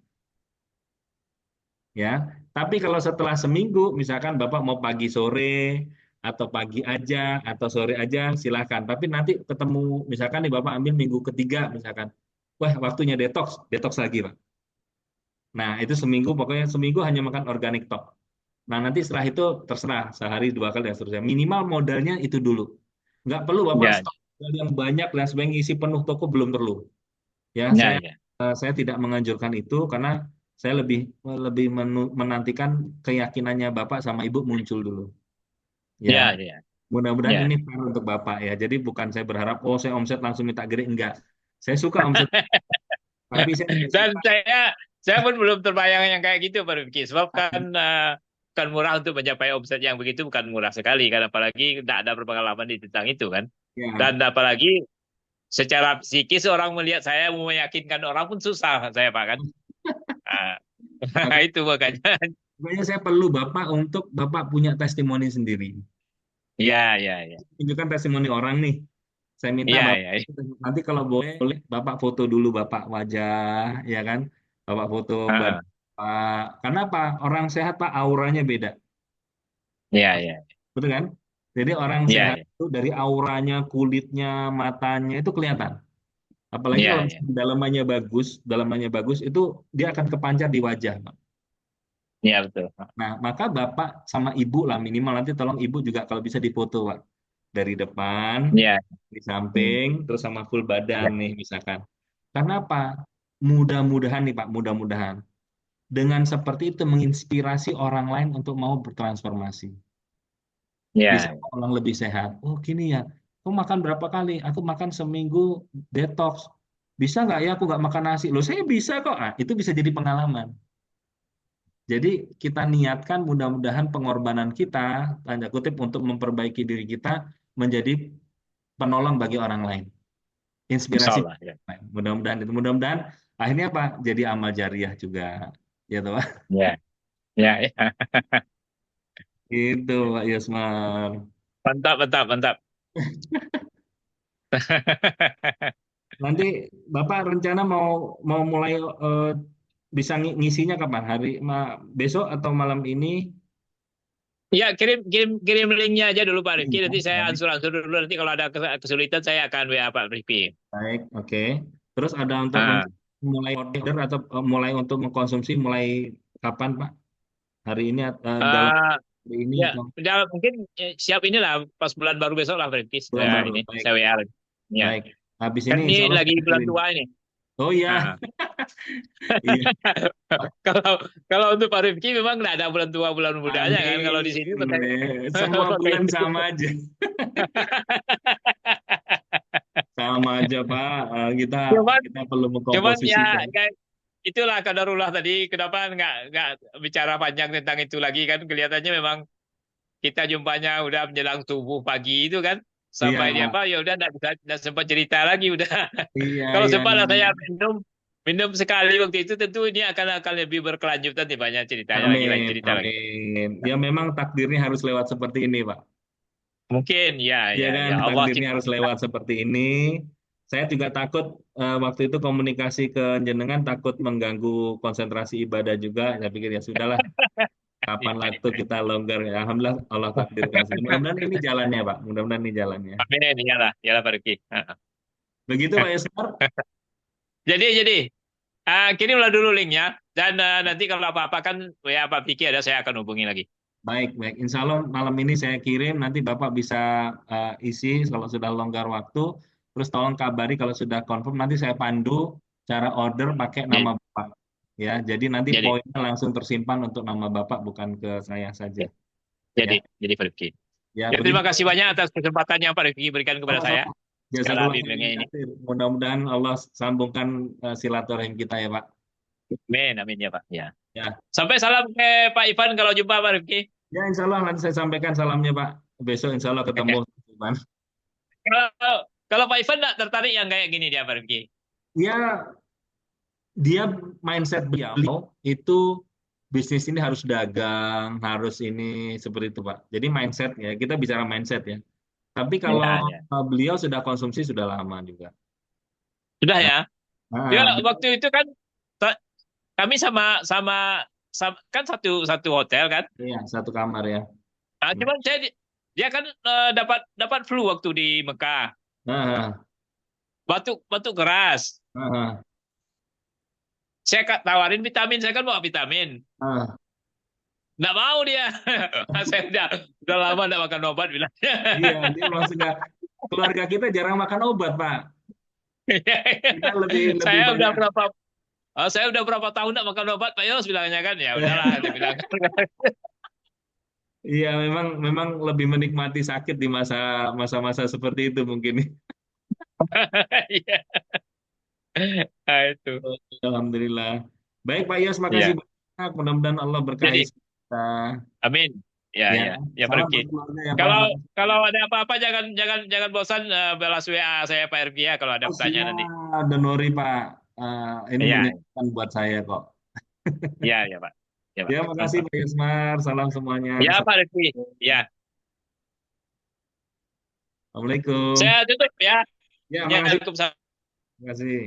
Ya, tapi kalau setelah seminggu, misalkan Bapak mau pagi sore atau pagi aja atau sore aja silakan. Tapi nanti ketemu misalkan nih Bapak ambil minggu ketiga misalkan, wah waktunya detox, detox lagi Pak. Nah itu seminggu pokoknya seminggu hanya makan organik tok. Nah nanti setelah itu terserah sehari 2 kali dan seterusnya. Minimal modalnya itu dulu. Nggak perlu Bapak Ya, stok yang banyak dan sebagainya isi penuh toko belum perlu. Ya ya, ya, saya tidak menganjurkan itu karena saya lebih lebih menantikan keyakinannya Bapak sama Ibu muncul dulu. Ya, ya, ya, mudah-mudahan ya. ini fair untuk Bapak ya. Jadi bukan saya berharap, oh saya omset langsung minta gede, enggak. Saya suka omset, tapi saya tidak Dan suka. saya pun belum terbayang yang kayak gitu Pak Rifki. Sebab kan kan murah untuk mencapai omset yang begitu bukan murah sekali kan apalagi tidak ada berpengalaman di tentang itu kan. Ya, Dan apalagi secara psikis orang melihat saya mau meyakinkan orang pun susah saya Pak kan. Ah, makanya itu makanya. makanya saya perlu Bapak untuk Bapak punya testimoni sendiri. Ya, Ya, ya, ya. tunjukkan testimoni orang nih. Saya minta Ya, Bapak, ya, ya. nanti kalau boleh Bapak foto dulu Bapak wajah, ya kan? Bapak foto badan Ah, Pak. Karena apa? Orang sehat Pak, auranya beda. ya, ya. Betul kan? Jadi orang Ya, sehat ya. itu dari auranya, kulitnya, matanya itu kelihatan. Apalagi kalau Ya, ya. misalnya dalamannya bagus itu dia akan kepancar di wajah, Pak. Ya, betul. Nah, maka Bapak sama Ibu lah minimal nanti tolong Ibu juga kalau bisa difoto, Pak. Dari depan, Ya. di samping, terus sama full badan Ya, nih misalkan. Karena apa? Mudah-mudahan nih Pak, mudah-mudahan. Dengan seperti itu menginspirasi orang lain untuk mau bertransformasi. Bisa ya. orang lebih sehat. Oh gini ya, aku makan berapa kali? Aku makan seminggu detox. Bisa nggak ya aku nggak makan nasi? Loh saya bisa kok. Ah, itu bisa jadi pengalaman. Jadi kita niatkan mudah-mudahan pengorbanan kita, tanda kutip untuk memperbaiki diri kita menjadi penolong bagi orang lain. Insya Inspirasi. Allah. Ya, Mudah-mudahan itu. Mudah-mudahan akhirnya apa? Jadi amal jariah juga. Ya toh, Pak? ya, ya, ya. Itu Pak Yusman. Mantap, mantap, mantap. Nanti Bapak rencana mau mau mulai bisa ngisinya kapan? Besok atau malam ini? Ya, kirim kirim kirim linknya aja dulu Pak Rifki. Iya, Nanti saya baik, ansur-ansur dulu. Nanti kalau ada kesulitan saya akan WA Pak Rifki. baik, oke. Terus ada untuk Ah, mulai order atau mulai untuk mengkonsumsi mulai kapan, Pak? Hari ini dalam ah, hari ini ya, atau udah mungkin siap inilah pas bulan baru besok lah Pak Rifki. bulan Saya baru? ini Baik, saya WA lagi. Ya, baik. Habis kan ini ini insya Allah lagi saya bulan kirim. tua ini. Oh iya, Ah. iya. Kalau kalau untuk Pak Rifki memang nggak ada bulan tua bulan mudanya kan. Kalau di Amin. sini pakai Semua pakai bulan itu. sama aja. Sama aja, Pak. Kita Cuman kita perlu cuman ya mengkomposisikan. kayak itulah kadarullah tadi. Kenapa nggak bicara panjang tentang itu lagi kan? Kelihatannya memang kita jumpanya udah menjelang subuh pagi itu kan. Sampai di Iya, apa ya udah nggak sempat cerita lagi udah. iya, Kalau iya. sempat lah saya minum minum sekali waktu itu tentu ini akan lebih berkelanjutan nih banyak ceritanya lagi lain Amin, cerita lagi. amin. Ya memang takdirnya harus lewat seperti ini, Pak. Mungkin ya Ya ya kan, ya Allah takdirnya cipta. harus lewat seperti ini. Saya juga takut waktu itu komunikasi ke jenengan takut mengganggu konsentrasi ibadah juga. Saya pikir ya sudahlah, kapan waktu kita longgar. Ya, Alhamdulillah Allah takdirkan. Mudah-mudahan ini jalannya, Pak. Mudah-mudahan ini jalannya. Amin iyalah Pak Rifki. Begitu, Pak Yusuf. Jadi kirimlah dulu linknya dan nanti kalau apa-apa kan ya Pak Vicky ada saya akan hubungi lagi. Baik, baik. Insya Allah malam ini saya kirim, nanti Bapak bisa isi kalau sudah longgar waktu. Terus tolong kabari kalau sudah confirm, nanti saya pandu cara order pakai nama Jadi Bapak. Ya, jadi nanti jadi poinnya langsung tersimpan untuk nama Bapak, bukan ke saya saja. Ya, jadi Pak Rifki. ya Ya, begitu. terima kasih banyak atas kesempatan yang Pak Rifki berikan kepada saya. Sama-sama. Segala Jazakallah khairan bimbingan ini. katsir. Mudah-mudahan Allah sambungkan silaturahim kita ya, Pak. Amin, amin ya Pak. Ya. Ya, Sampai salam ke Pak Ivan kalau jumpa Pak Rifki. ya Insya Allah nanti saya sampaikan salamnya, Pak. Besok Insya Allah ketemu. Kalau kalau Pak Ivan nggak tertarik yang kayak gini dia Pak Rifki. Ya, dia mindset beliau itu bisnis ini harus dagang, harus ini seperti itu, Pak. Jadi mindset ya, kita bicara mindset ya. Tapi kalau Ya, ya. beliau sudah konsumsi sudah lama juga. Sudah Nah, ya. Ya waktu itu kan ta- kami sama sama, kan satu satu hotel kan. iya, satu kamar ya. Nah, Hmm. cuman Dia kan dapat dapat flu waktu di Mekah. Ah, Batuk batuk keras. ah, Saya tawarin vitamin, saya kan bawa vitamin. ah. Nggak mau dia. Saya udah lama nggak makan obat bilangnya. Iya, dia memang sudah keluarga kita jarang makan obat, Pak. Kita lebih lebih Saya udah banyak. berapa saya udah berapa tahun nggak makan obat Pak Yos bilangnya kan ya udahlah dia bilang. Iya, memang memang lebih menikmati sakit di masa-masa seperti itu mungkin. Iya. Nah, itu. Alhamdulillah. Baik Pak Yos, makasih Iya. banyak. Mudah-mudahan Allah berkahi Jadi kita. amin. Ya Ya, ya. Ya Pak salam Rifki. buat keluarga ya Pak. Kalau Makasih. kalau ada apa-apa jangan jangan jangan bosan balas WA saya Pak Rifki ya kalau ada Oh pertanyaan nanti. siap, don't worry Pak. Ini Iya. menyenangkan buat saya kok. Iya ya Pak. Ya Pak. Ya, makasih Mantap. Pak Yusmar. Salam semuanya. Ya Pak Rifki. Assalamualaikum. Ya. Assalamualaikum. Saya tutup ya. Ya, Ya, makasih. Waalaikumsalam. Makasih.